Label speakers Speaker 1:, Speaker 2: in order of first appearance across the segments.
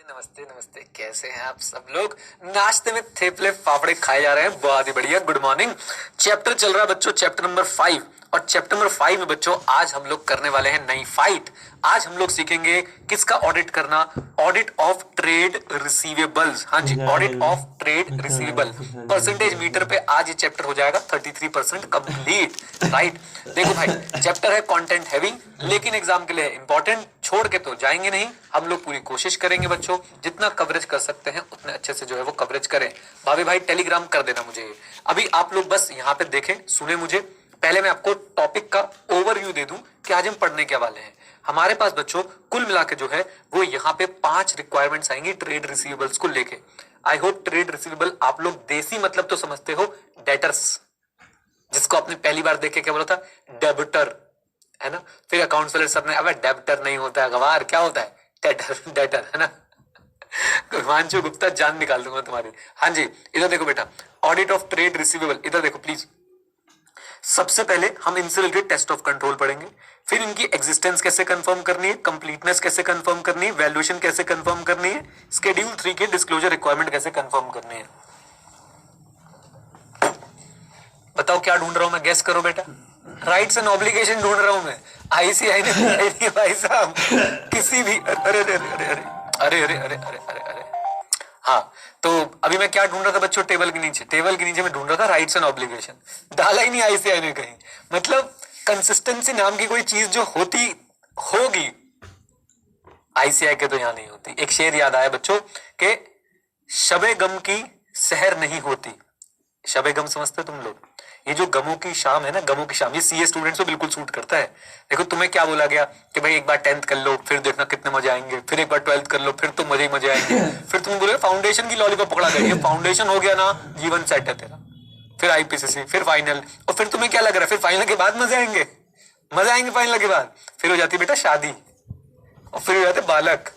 Speaker 1: नमस्ते नमस्ते, कैसे हैं आप सब लोग। नाश्ते में थेपले फाफड़े खाए जा रहे हैं, बहुत ही बढ़िया। Good morning. चैप्टर चल रहा है बच्चों, चैप्टर नंबर 5। और चैप्टर नंबर 5 में बच्चों आज हम लोग करने वाले हैं नई फाइट। आज हम लोग सीखेंगे किसका ऑडिट करना, ऑडिट ऑफ ट्रेड रिसीवेबल्स। हाँ जी, audit of trade receivable. Percentage meter पे आज ये चैप्टर हो जाएगा 33% कंप्लीट। राइट, देखो भाई, चैप्टर है कंटेंट हैवी, लेकिन एग्जाम के लिए इंपॉर्टेंट। छोड़ के तो जाएंगे नहीं, हम लोग पूरी कोशिश करेंगे बच्चों, जितना कवरेज कर सकते हैं उतने अच्छे से जो है वो कवरेज करें। भाभी भाई टेलीग्राम कर देना मुझे। अभी आप लोग बस यहाँ पे देखें, सुने मुझे। पहले मैं आपको टॉपिक का ओवरव्यू दे दूं कि आज हम पढ़ने क्या वाले हैं। हमारे पास बच्चों कुल मिला के जो है वो यहाँ पे 5 रिक्वायरमेंट्स आएंगी ट्रेड रिसीवेबल्स को लेके। आई होप ट्रेड रिसीवेबल आप लोग देसी मतलब तो समझते हो, डेटर्स, जिसको आपने पहली बार देख के क्या बोला था, डेबिटर, है ना। फिर अकाउंट्स वाले सर ने, अबे डेबिटर नहीं होता है गवार, क्या होता है, डेटर, डेटर, है ना। हिमांशु गुप्ता जान निकाल दूंगा तुम्हारी। हाँ जी, इधर देखो बेटा, ऑडिट ऑफ ट्रेड रिसीवेबल, इधर देखो प्लीज। सबसे पहले हम इनसे रिलेटेड टेस्ट ऑफ कंट्रोल पढ़ेंगे, फिर इनकी एग्जिस्टेंस कैसे कंफर्म करनी है, कंप्लीटनेस कैसे कंफर्म करनी है, वैल्यूएशन कैसे कंफर्म करनी है, शेड्यूल 3 के डिस्क्लोजर रिक्वायरमेंट कैसे कंफर्म करनी है। बताओ क्या ढूंढ रहा हूं मैं, गेस करो बेटा। राइट्स एंड ऑब्लिगेशन ढूंढ रहा हूं मैं। आईसीआई ने नहीं भाई साहब, किसी भी, अरे अरे अरे अरे अरे अरे अरे अरे अरे अरे, हाँ तो अभी मैं क्या ढूंढ रहा था बच्चों, टेबल के नीचे, टेबल के नीचे मैं ढूंढ रहा था राइट्स एंड ऑब्लिगेशन। डाला ही नहीं आईसीआई ने कहीं। मतलब कंसिस्टेंसी नाम की कोई चीज जो होती होगी, आईसीआई के तो यहां नहीं होती। एक शेर याद आया बच्चों के, शबे गम की सहर नहीं होती। शबे गम समझते तुम लोग, ये जो गमों की शाम है ना, गमों की शाम, ये सीए स्टूडेंट्स को बिल्कुल सूट करता है। देखो तुम्हें क्या बोला गया कि भाई एक बार 10th कर लो, फिर देखना कितने मजे आएंगे, फिर एक बार 12th कर लो, फिर तो मजे ही मजे आएंगे। फिर तुम बोले फाउंडेशन की लॉलीपॉप पकड़ा गई, फाउंडेशन हो गया ना, जीवन सेट है तेरा। फिर आईपीसीसी, फिर फाइनल, और फिर तुम्हें क्या लग रहा है, फिर फाइनल के बाद मजे आएंगे, मजे आएंगे फाइनल के बाद। फिर हो जाती बेटा शादी, और फिर हो जाते बालक,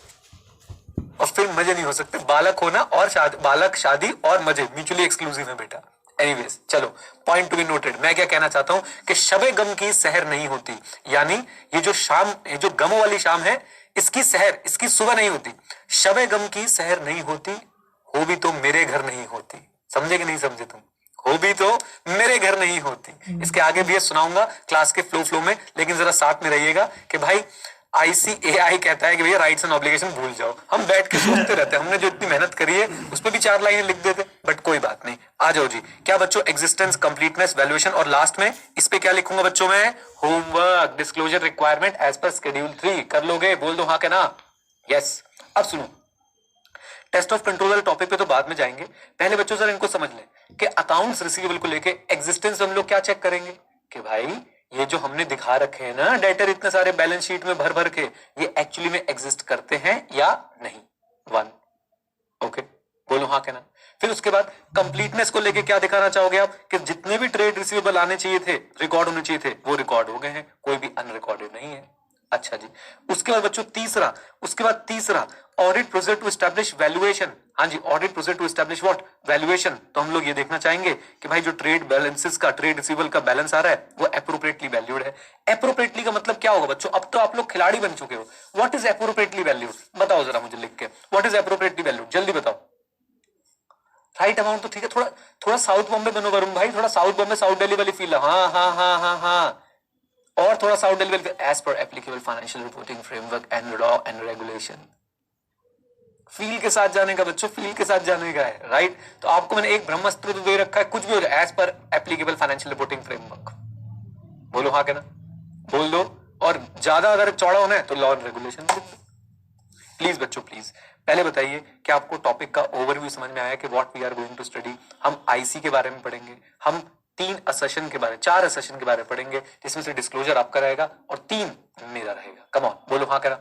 Speaker 1: और फिर मजे नहीं हो सकते। बालक होना और शादी, बालक शादी और मजे म्यूचुअली एक्सक्लूसिव है बेटा। एनीवेज चलो, पॉइंट टू बी नोटेड। मैं क्या कहना चाहता हूं कि शबे गम की सहर नहीं होती, यानी ये जो शाम, ये जो गमों वाली शाम है, इसकी सहर, इसकी सुबह नहीं होती। शबे गम की सहर नहीं होती, हो भी तो मेरे घर नहीं होती। समझे कि नहीं समझे तुम, हो भी तो मेरे घर नहीं होती। इसके आगे भी ये सुनाऊंगा क्लास के फ्लो में, लेकिन जरा साथ में रहिएगा कि भाई आईसीएआई कहता है कि भैया राइट्स एंड ऑब्लिगेशन भूल जाओ। हम बैठ के सोचते रहते हैं, हमने जो इतनी मेहनत करी है उस पर भी 4 लाइनें लिख देते, बट कोई बात नहीं। आ जाओ जी, क्या बच्चों, एग्जिस्टेंस, कंप्लीटनेस, वैल्यूएशन, और लास्ट में इस पे क्या लिखूंगा बच्चों में, homework, disclosure requirement as per schedule 3। कर लोगे, बोल दो हाँ के ना, यस। अब सुनो, टेस्ट ऑफ कंट्रोल वाले टॉपिक पे तो बाद में जाएंगे, पहले बच्चों सर इनको समझ लें कि अकाउंट्स रिसीवेबल को लेके एग्जिस्टेंस हम लोग क्या चेक करेंगे कि भाई ये जो हमने दिखा रखे हैं ना डेटर इतने सारे बैलेंस शीट में भर भर के, ये एक्चुअली में एग्जिस्ट करते हैं या नहीं। 1, ओके, बोलो हाँ कहना। फिर उसके बाद कंप्लीटनेस को लेके क्या दिखाना चाहोगे आप कि जितने भी ट्रेड रिसीवेबल आने चाहिए थे, रिकॉर्ड होने चाहिए थे, वो रिकॉर्ड हो गए हैं, कोई भी अनरिकॉर्डेड नहीं है। अच्छा जी, उसके बाद बच्चों तीसरा audit procedure to establish valuation. हाँ जी, audit procedure to establish what, valuation. तो हम लोग ये देखना चाहेंगे कि भाई जो ट्रेड बैलेंसेस का, ट्रेड रिसीवेबल का बैलेंस आ रहा है वो एप्रोप्रिएटली वैल्यूड है। एप्रोप्रिएटली का मतलब क्या होगा बच्चों, अब तो आप लोग खिलाड़ी बन चुके हो। व्हाट इज एप्रोप्रिएटली वैल्यूड, बताओ जरा मुझे लिख के, व्हाट इज एप्रोप्रिएटली वैल्यूड, जल्दी बताओ। राइट अमाउंट तो ठीक है, थोड़ा थोड़ा साउथ बॉम्बे बनो वरुण भाई, थोड़ा साउथ बॉम्बे साउथ दिल्ली वाली फील है। हाँ हाँ हाँ हाँ हाँ, और थोड़ा south Delhi, as per applicable financial reporting framework and law and regulation. Feel के साथ जाने का बच्चों, फील के साथ जाने का है। राइट, तो आपको मैंने एक ब्रह्मास्त्र तो दे रखा है, कुछ भी हो जाए, as per applicable financial reporting framework. बोलो हाँ कहना, बोल दो। और ज्यादा अगर चौड़ा होना है तो लॉ एंड रेगुलेशन। प्लीज बच्चों प्लीज, पहले बताइए कि आपको टॉपिक का ओवरव्यू समझ में आया कि what we are going to study. हम आईसी के बारे में पढ़ेंगे, हम 4 असेशन के बारे में पढ़ेंगे, जिसमें से डिस्क्लोजर आपका रहेगा और 3 मेरा रहेगा। कम ऑन, बोलो हाँ करा,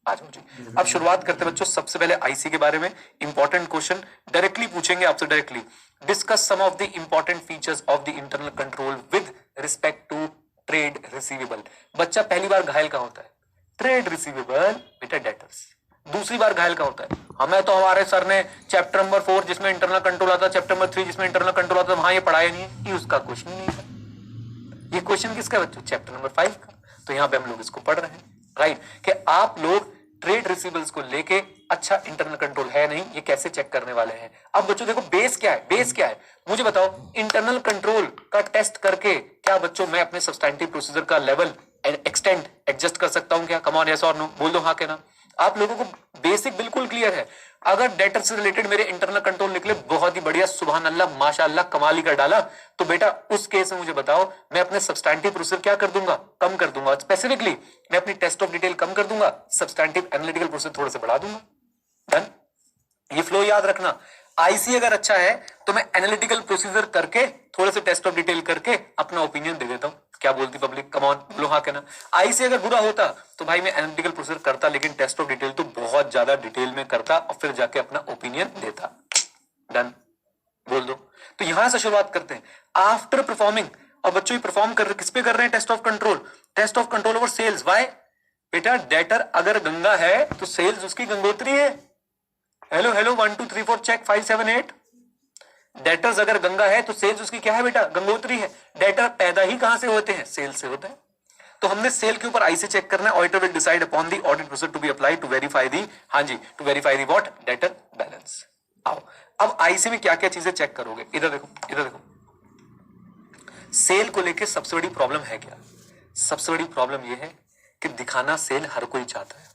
Speaker 1: आ जाओ जी। अब शुरुआत करते बच्चों, सबसे पहले आईसी के बारे में इंपॉर्टेंट क्वेश्चन डायरेक्टली पूछेंगे आपसे, directly discuss some of the important features of the internal control with respect to trade receivable. बच्चा पहली बार घायल कहां होता है, ट्रेड रिसीवेबल, बेटा डेटर्स। दूसरी बार घायल का होता है, हमें तो हमारे सर ने चैप्टर नंबर 4 जिसमें इंटरनल कंट्रोल आता, चैप्टर नंबर 3 जिसमें इंटरनल कंट्रोल आता, वहां ये पढ़ाया नहीं है, ये उसका क्वेश्चन नहीं था। ये क्वेश्चन किसका बच्चों, चैप्टर नंबर 5 का। तो यहां पे हम लोग इसको पढ़ रहे हैं। राइट, कि आप लोग ट्रेड रिसीवेबल्स को लेके अच्छा इंटरनल कंट्रोल है नहीं, ये कैसे चेक करने वाले हैं। अब बच्चों देखो बेस क्या है, बेस क्या है मुझे बताओ। इंटरनल कंट्रोल का टेस्ट करके क्या बच्चों मैं अपने सब्सटैंटिव प्रोसीजर का लेवल एक्सटेंड एडजस्ट कर सकता हूं क्या? कम ऑन यस और नो, बोल दो हाँ के ना। आप लोगों को बेसिक बिल्कुल क्लियर है। अगर डेटर से रिलेटेड मेरे इंटरनल कंट्रोल निकले बहुत ही बढ़िया, सुभान अल्लाह माशाअल्लाह कमाल ही कर डाला, तो बेटा उस केस में मुझे बताओ मैं अपने सब्सटैंटिव प्रोसीजर क्या कर दूंगा? कम कर दूंगा। स्पेसिफिकली मैं अपनी टेस्ट ऑफ डिटेल कम कर दूंगा, सब्सटैंटिव एनालिटिकल प्रोसीजर थोड़ा सा बढ़ा दूंगा। डन। ये फ्लो याद रखना। आईसी अगर अच्छा है तो मैं एनालिटिकल प्रोसीजर करके थोड़े से टेस्ट ऑफ डिटेल करके अपना ओपिनियन दे देता हूं। क्या बोलती पब्लिक? कम ऑन बोलो हाँ के ना। आईसी अगर बुरा होता तो भाई मैं एनालिटिकल प्रोसीजर करता, लेकिन टेस्ट ऑफ डिटेल तो बहुत ज्यादा डिटेल में करता और फिर जाके अपना ओपिनियन देता। डन, बोल दो। तो यहां से शुरुआत करते हैं आफ्टर परफॉर्मिंग। और बच्चों ये परफॉर्म कर किस पे कर रहे हैं? Test of control. Test of control over sales. Why बेटा? डेटर अगर गंगा है तो सेल्स उसकी गंगोत्री है। Hello hello 1 2 3 4 check 5 7 8। डेटर्स अगर गंगा है तो सेल्स उसकी क्या है बेटा? गंगोत्री है। डेटर पैदा ही कहां से होते हैं? सेल से होते हैं। तो हमने सेल के ऊपर आई से चेक करना है। Auditor will decide upon the audit procedure to be applied to verify the, हाँ जी, to verify the what? Debtor balance. आओ अब आईसी में क्या क्या चीजें चेक करोगे? इधर देखो, इधर देखो। सेल को लेके सबसे बड़ी प्रॉब्लम है क्या? सबसे बड़ी प्रॉब्लम यह है कि दिखाना सेल हर कोई चाहता है।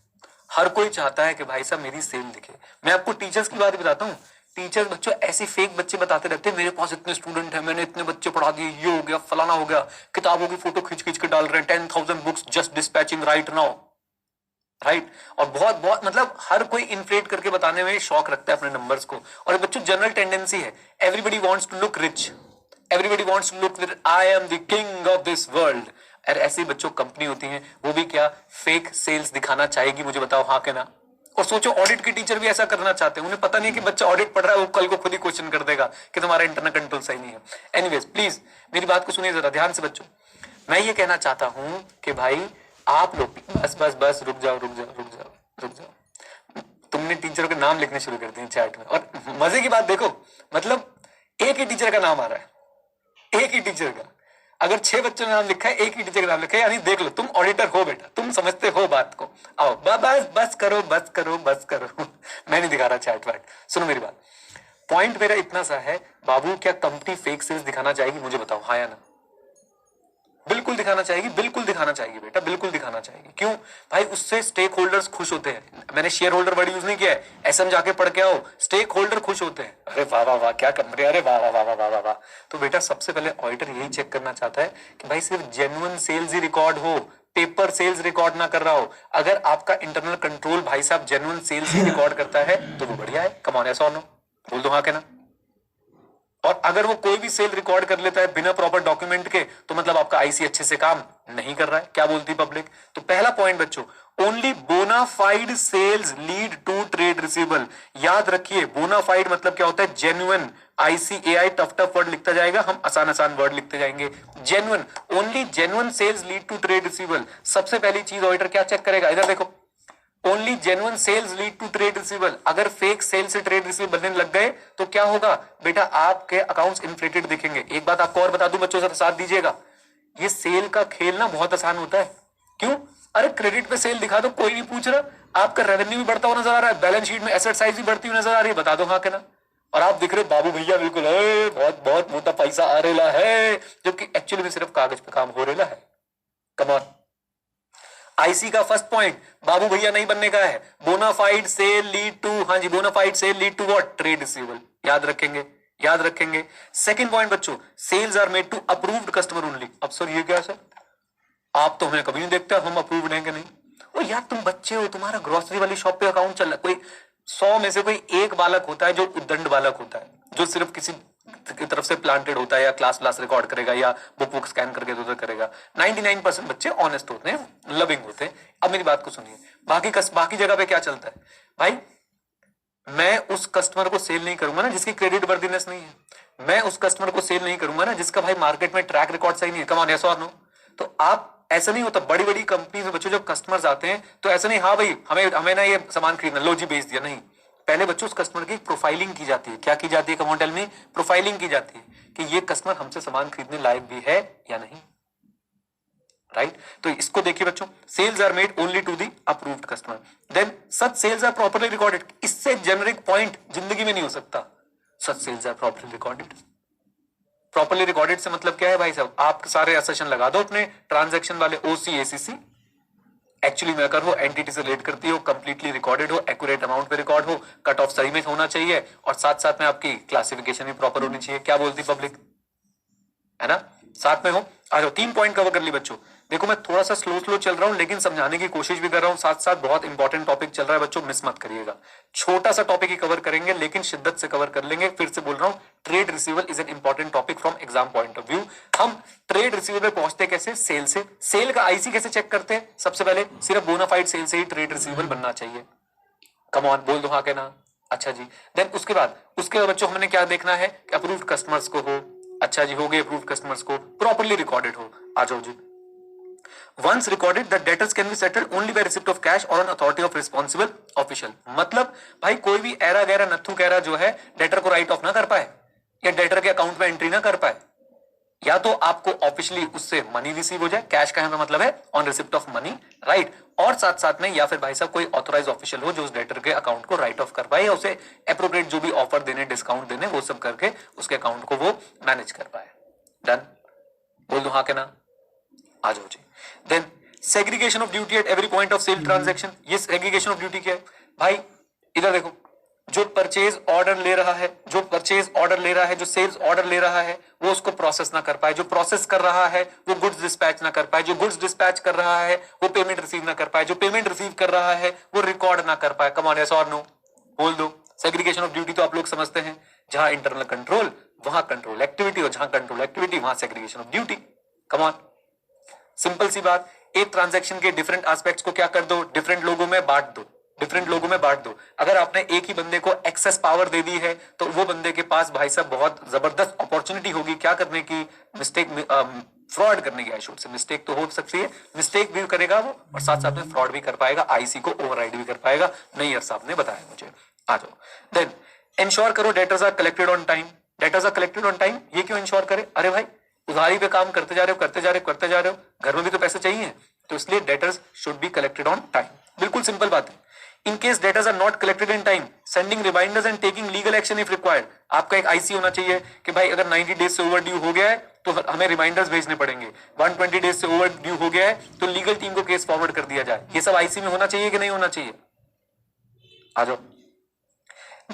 Speaker 1: हर कोई चाहता है कि भाई साहब मेरी सेल दिखे। मैं आपको टीचर्स की बात बताता हूँ। टीचर्स बच्चों ऐसी फेक बच्चे बताते रहते हैं, मेरे पास इतने स्टूडेंट हैं, मैंने इतने बच्चे पढ़ा दिए, ये हो गया, फलाना हो गया, किताबों की फोटो खींच खींच के डाल रहे हैं, 10,000 books just dispatching right now, right. और बहुत बहुत मतलब हर कोई इन्फ्लेट करके बताने में शौक रखता है अपने नंबर्स को। और बच्चों जनरल टेंडेंसी है, everybody wants to look rich, everybody wants to look with I am the king of this world. और ऐसी बच्चों कंपनी होती है, वो भी क्या फेक सेल्स दिखाना चाहेगी? मुझे बताओ हाँ के ना। और सोचो ऑडिट के टीचर भी ऐसा करना चाहते हैं। उन्हें पता नहीं कि बच्चा ऑडिट पढ़ रहा है, वो कल को खुद ही क्वेश्चन कर देगा कि तुम्हारा इंटरनल कंट्रोल सही नहीं है। एनीवेज प्लीज मेरी बात को सुनिए जरा ध्यान से बच्चों। मैं ये कहना चाहता हूं कि भाई आप लोग बस बस बस रुक जाओ रुक जाओ रुक जाओ रुक जाओ। तुमने टीचरों के नाम लिखने शुरू कर दिए चैट में। और मजे की बात देखो, मतलब एक ही टीचर का नाम आ रहा है, एक ही टीचर का। अगर 6 बच्चों ने नाम लिखा है, एक ही टीचर का नाम लिखा है, यानी देख लो तुम ऑडिटर हो बेटा, तुम समझते हो बात को। आओ बस बस करो बस करो बस करो। मैं नहीं दिखा रहा चैट वैट। सुनो मेरी बात, पॉइंट मेरा इतना सा है बाबू, क्या कंपनी फेक सेल्स दिखाना चाहेगी? मुझे बताओ हाँ या ना। बिल्कुल दिखाना चाहेगी, बिल्कुल दिखाना चाहेगी बेटा, बिल्कुल दिखाना चाहेगी। क्यों भाई? उससे स्टेक होल्डर्स खुश होते हैं। मैंने शेयर होल्डर वर्ड यूज नहीं किया है, एसएम जाके पढ़ के आओ। स्टेक होल्डर खुश होते हैं, अरे वाह वाह वाह क्या कर रहे, अरे वाह वाह वाह वाह वाह वाह। तो बेटा सबसे पहले ऑडिटर यही चेक करना चाहता है कि भाई सिर्फ जेन्युइन सेल्स ही रिकॉर्ड हो, पेपर सेल्स रिकॉर्ड ना कर रहा हो। अगर आपका इंटरनल कंट्रोल भाई साहब जेन्युइन सेल्स ही रिकॉर्ड करता है तो वो बढ़िया है। कम ऑन यस और नो, बोल दो हाँ के ना। और अगर वो कोई भी सेल रिकॉर्ड कर लेता है बिना प्रॉपर डॉक्यूमेंट के, तो मतलब आपका आईसी अच्छे से काम नहीं कर रहा है। क्या बोलती पब्लिक? तो पहला पॉइंट बच्चों, only bona fide sales lead to trade receivable. याद रखिए बोनाफाइड मतलब क्या होता है? Genuine. ICAI tough tough word लिखता जाएगा, हम आसान आसान वर्ड लिखते जाएंगे। Genuine, only genuine sales lead to trade receivable. सबसे पहली चीज ऑडिटर क्या चेक करेगा? इधर देखो, only genuine sales lead to trade receivable. अगर फेक सेल से ट्रेड रिसीवेबल बनने लग गए तो क्या होगा बेटा? आपके अकाउंट्स इन्फ्लेटेड दिखेंगे। एक बात आपको और बता दूं बच्चों, साथ दीजिएगा, ये सेल का खेल ना बहुत आसान होता है। क्यों? अरे क्रेडिट पे सेल दिखा दो, कोई नहीं पूछ रहा, आपका रेवेन्यू भी बढ़ता हुआ नजर आ रहा है, बैलेंस शीट में एसेट साइज भी बढ़ती हुई नजर आ रही है, बता दो हाँ के ना। और आप दिख रहे बाबू भैया बिल्कुल बहुत बहुत मोटा पैसा आ रेला है, जबकि एक्चुअली में सिर्फ कागज पे काम हो रेला है। Come on. आईसी का फर्स्ट पॉइंट बाबू भैया नहीं बनने का है, बोनाफाइड सेल लीड टू, हाँ जी, bonafide sale lead to what? Trade receivable. याद रखेंगे, याद रखेंगे। सेकंड पॉइंट बच्चों, sales are made to approved customer only. अब सर ये क्या सर? आप तो हमें कभी नहीं देखते, हम अप्रूव्ड हैं कि नहीं? ओ यार तुम बच्चे हो, तुम्हारा ग्रोसरी वाली शॉप पे अकाउंट चल रहा है, कोई 100 में से कोई एक बालक होता है जो उद्दंड बालक होता है, जो सिर्फ किसी की तरफ से प्लांटेड होता है, या क्लास रिकॉर्ड करेगा या बुक स्कैन करके उधर करेगा। 99% बच्चे ऑनेस्ट होते हैं, लविंग होते हैं। अब मेरी बात को सुनिए, बाकी जगह पे क्या चलता है भाई? मैं उस कस्टमर को सेल नहीं करूंगा ना जिसकी क्रेडिट वर्दीनेस नहीं है। मैं उस कस्टमर को सेल नहीं करूंगा ना जिसका भाई मार्केट में ट्रैक रिकॉर्ड सही नहीं है। कम ऑन यस और नो। तो आप ऐसा नहीं होता, बड़ी बड़ी कंपनीज में बच्चों जब कस्टमर्स आते हैं तो ऐसा नहीं हाँ भाई हमें ना ये सामान खरीदना, लो जी बेच दिया, नहीं। पहले बच्चों उस कस्टमर की प्रोफाइलिंग की जाती है। क्या की जाती है? Come on tell me. प्रोफाइलिंग की जाती है कि ये कस्टमर हमसे सामान खरीदने लायक भी है या नहीं। राइट। तो इसको देखिए बच्चों, sales are made only to the approved customer, then such sales are properly recorded. इससे जेनरिक पॉइंट जिंदगी में नहीं हो सकता, such sales are properly recorded. Properly recorded से मतलब क्या है भाई साहब, आप सारे असर्शन लगा दो अपने ट्रांजैक्शन वाले, ओसी एसीसी एक्चुअली में अगर वो एंटिटी से रिलेट करती हो, कंप्लीटली रिकॉर्डेड हो, एक्यूरेट अमाउंट पे रिकॉर्ड हो, कट ऑफ सही में होना चाहिए, और साथ साथ में आपकी क्लासिफिकेशन भी प्रॉपर होनी चाहिए। क्या बोलती पब्लिक, है ना, साथ में हो। आ जाओ, 3 पॉइंट कवर कर ली बच्चों। देखो मैं थोड़ा सा स्लो चल रहा हूं, लेकिन समझाने की कोशिश भी कर रहा हूं, साथ साथ बहुत इंपॉर्टेंट टॉपिक चल रहा है बच्चों, मिस मत करिएगा। छोटा सा टॉपिक ही कवर करेंगे, लेकिन शिद्दत से कवर कर लेंगे। फिर से बोल रहा हूं, trade receivable is an important topic from exam point of view. हम ट्रेड रिसीवेबल पहुंचते कैसे, सेल से। सेल का आईसी कैसे चेक करते हैं, सबसे पहले सिर्फ बोनाफाइड सेल से ही ट्रेड रिसीवेबल बनना चाहिए। कम ऑन, बोल दो हाँ के ना। अच्छा जी, देन उसके बाद बच्चों हमने क्या देखना है कि अप्रूव्ड कस्टमर्स को हो। अच्छा जी, हो गए अप्रूव्ड कस्टमर्स को, प्रॉपर्ली रिकॉर्डेड हो। आ जाओ जी, Once recorded, the debtors can be settled only by receipt of cash or on authority of responsible official। मतलब भाई कोई भी ऐरा गैरा नत्थु गैरा जो है डेटर को राइट ऑफ ना कर पाए, या डेटर के अकाउंट में एंट्री ना कर पाए, या तो आपको ऑफिशियली उससे मनी रिसीव हो जाए, कैश का यहाँ मतलब है on receipt of money, right, और साथ साथ में या फिर भाई साहब कोई ऑथोराइज ऑफिशियल हो जो उस डेटर के अकाउंट को राइट ऑफ कर पाए, या उसे एप्रोप्रिएट जो भी ऑफर देने, डिस्काउंट देने, वो सब करके उसके अकाउंट को वो मैनेज कर पाए। डन, बोल दो हाँ के ना। आ जाओ जी, then segregation of duty at every point of sale transaction. ये सेग्रीगेशन ऑफ ड्यूटी क्या है भाई, इधर देखो, जो परचेज ऑर्डर ले रहा है, जो सेल्स ऑर्डर ले रहा है, वो उसको प्रोसेस ना कर पाए, जो प्रोसेस कर रहा है वो गुड्स डिस्पैच ना कर पाए, जो गुड्स डिस्पैच कर रहा है वो पेमेंट रिसीव ना कर पाए, जो पेमेंट रिसीव कर रहा है वो रिकॉर्ड ना कर पाए। कम ऑन, यस और नो, बोल दो। सेग्रीगेशन ऑफ ड्यूटी तो आप लोग समझते हैं, जहां इंटरनल कंट्रोल वहां कंट्रोल एक्टिविटी, और जहां कंट्रोल एक्टिविटी वहां segregation of duty. Come on, simple सी बात। एक ट्रांजैक्शन के डिफरेंट एस्पेक्ट्स को क्या कर दो, डिफरेंट लोगों में बांट दो। अगर आपने एक ही बंदे को एक्सेस पावर दे दी है, तो वो बंदे के पास भाई साहब बहुत जबरदस्त अपॉर्चुनिटी होगी क्या करने की, फ्रॉड करने की। आई शुड से, मिस्टेक तो हो सकती है, मिस्टेक भी करेगा वो, और साथ साथ में फ्रॉड भी कर पाएगा, आईसी को ओवरराइड भी कर पाएगा। नैयर साहब ने बताया मुझे। आ जाओ, देन इंश्योर करो debtors are collected on time. ये क्यों इंश्योर करे, अरे भाई उधारी पे काम करते जा रहे हो, घर में भी तो पैसे चाहिए, तो इसलिए debtors should be collected on time. बिल्कुल सिंपल बात है। In case debtors are not collected in time, sending reminders and taking legal action if required. आपका एक आईसी होना चाहिए कि भाई अगर 90 डेज से ओवर ड्यू हो गया है तो हमें रिमाइंडर्स भेजने पड़ेंगे, 120 डेज से ओवर ड्यू हो गया है तो लीगल टीम को केस फॉरवर्ड कर दिया जाए। ये सब आईसी में होना चाहिए कि नहीं होना चाहिए। आ जाओ,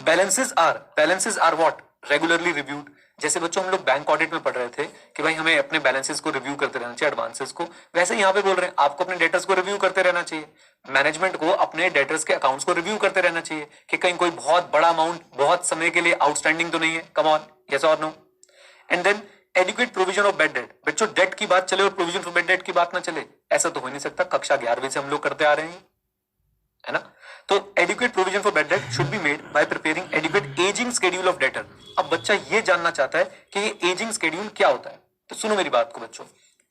Speaker 1: balances are what, regularly reviewed. जैसे बच्चों हम लोग बैंक ऑडिट में पढ़ रहे थे कि भाई हमें अपने बैलेंसेस को रिव्यू करते रहना चाहिए, एडवांसेस को, वैसे यहाँ पे बोल रहे हैं आपको अपने डेटर्स को रिव्यू करते रहना चाहिए। मैनेजमेंट को अपने डेटर्स के अकाउंट्स को रिव्यू करते रहना चाहिए कि कहीं कोई बहुत बड़ा अमाउंट बहुत समय के लिए आउटस्टैंडिंग तो नहीं है। कम ऑन, यस और no. And then adequate provision of bad debt. बच्चों डेट की बात चले और प्रोविजन फॉर बेड डेट की बात ना चले, ऐसा तो हो नहीं सकता। कक्षा 11वीं से हम लोग करते आ रहे हैं, है ना। तो adequate provision for bed date should be made by preparing adequate ageing schedule of debtor. अब बच्चा ये जानना चाहता है कि ये एजिंग शेड्यूल क्या होता है, तो सुनो मेरी बात को बच्चों।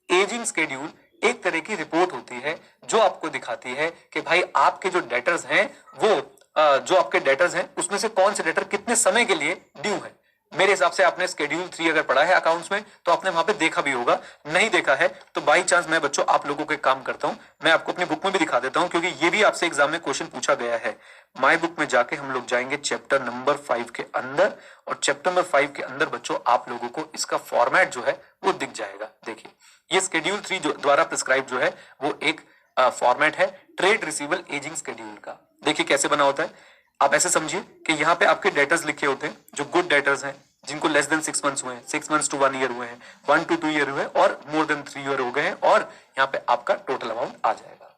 Speaker 1: एजिंग शेड्यूल एक तरह की रिपोर्ट होती है जो आपको दिखाती है कि भाई आपके जो डेटर्स हैं वो जो आपके डेटर्स हैं उसमें से कौन से डेटर कितने समय के लिए ड्यू है। मेरे हिसाब से आपने शेड्यूल 3 अगर पढ़ा है अकाउंट्स में तो आपने वहां पे देखा भी होगा, नहीं देखा है तो बाई चांस मैं बच्चों आप लोगों को एक काम करता हूं, मैं आपको अपनी बुक में भी दिखा देता हूं, क्योंकि ये भी आपसे एग्जाम में क्वेश्चन पूछा गया है। माय बुक में जाके हम लोग जाएंगे चैप्टर नंबर 5 के अंदर, और चैप्टर नंबर 5 के अंदर बच्चों आप लोगों को इसका फॉर्मेट जो है वो दिख जाएगा। देखिए ये शेड्यूल 3 जो द्वारा प्रिस्क्राइब जो है वो एक फॉर्मेट है ट्रेड रिसीवेबल एजिंग शेड्यूल का। देखिए कैसे बना होता है, आप ऐसे समझिए कि यहाँ पे आपके डेटर्स लिखे होते हैं जो गुड डेटर्स हैं, जिनको लेस देन 6 मंथ्स हुए हैं, 6 मंथ्स टू 1 ईयर हुए हैं, 1 to 2 ईयर हुए हैं, और मोर देन 3 ईयर हो गए हैं, और यहाँ पे आपका टोटल अमाउंट आ जाएगा।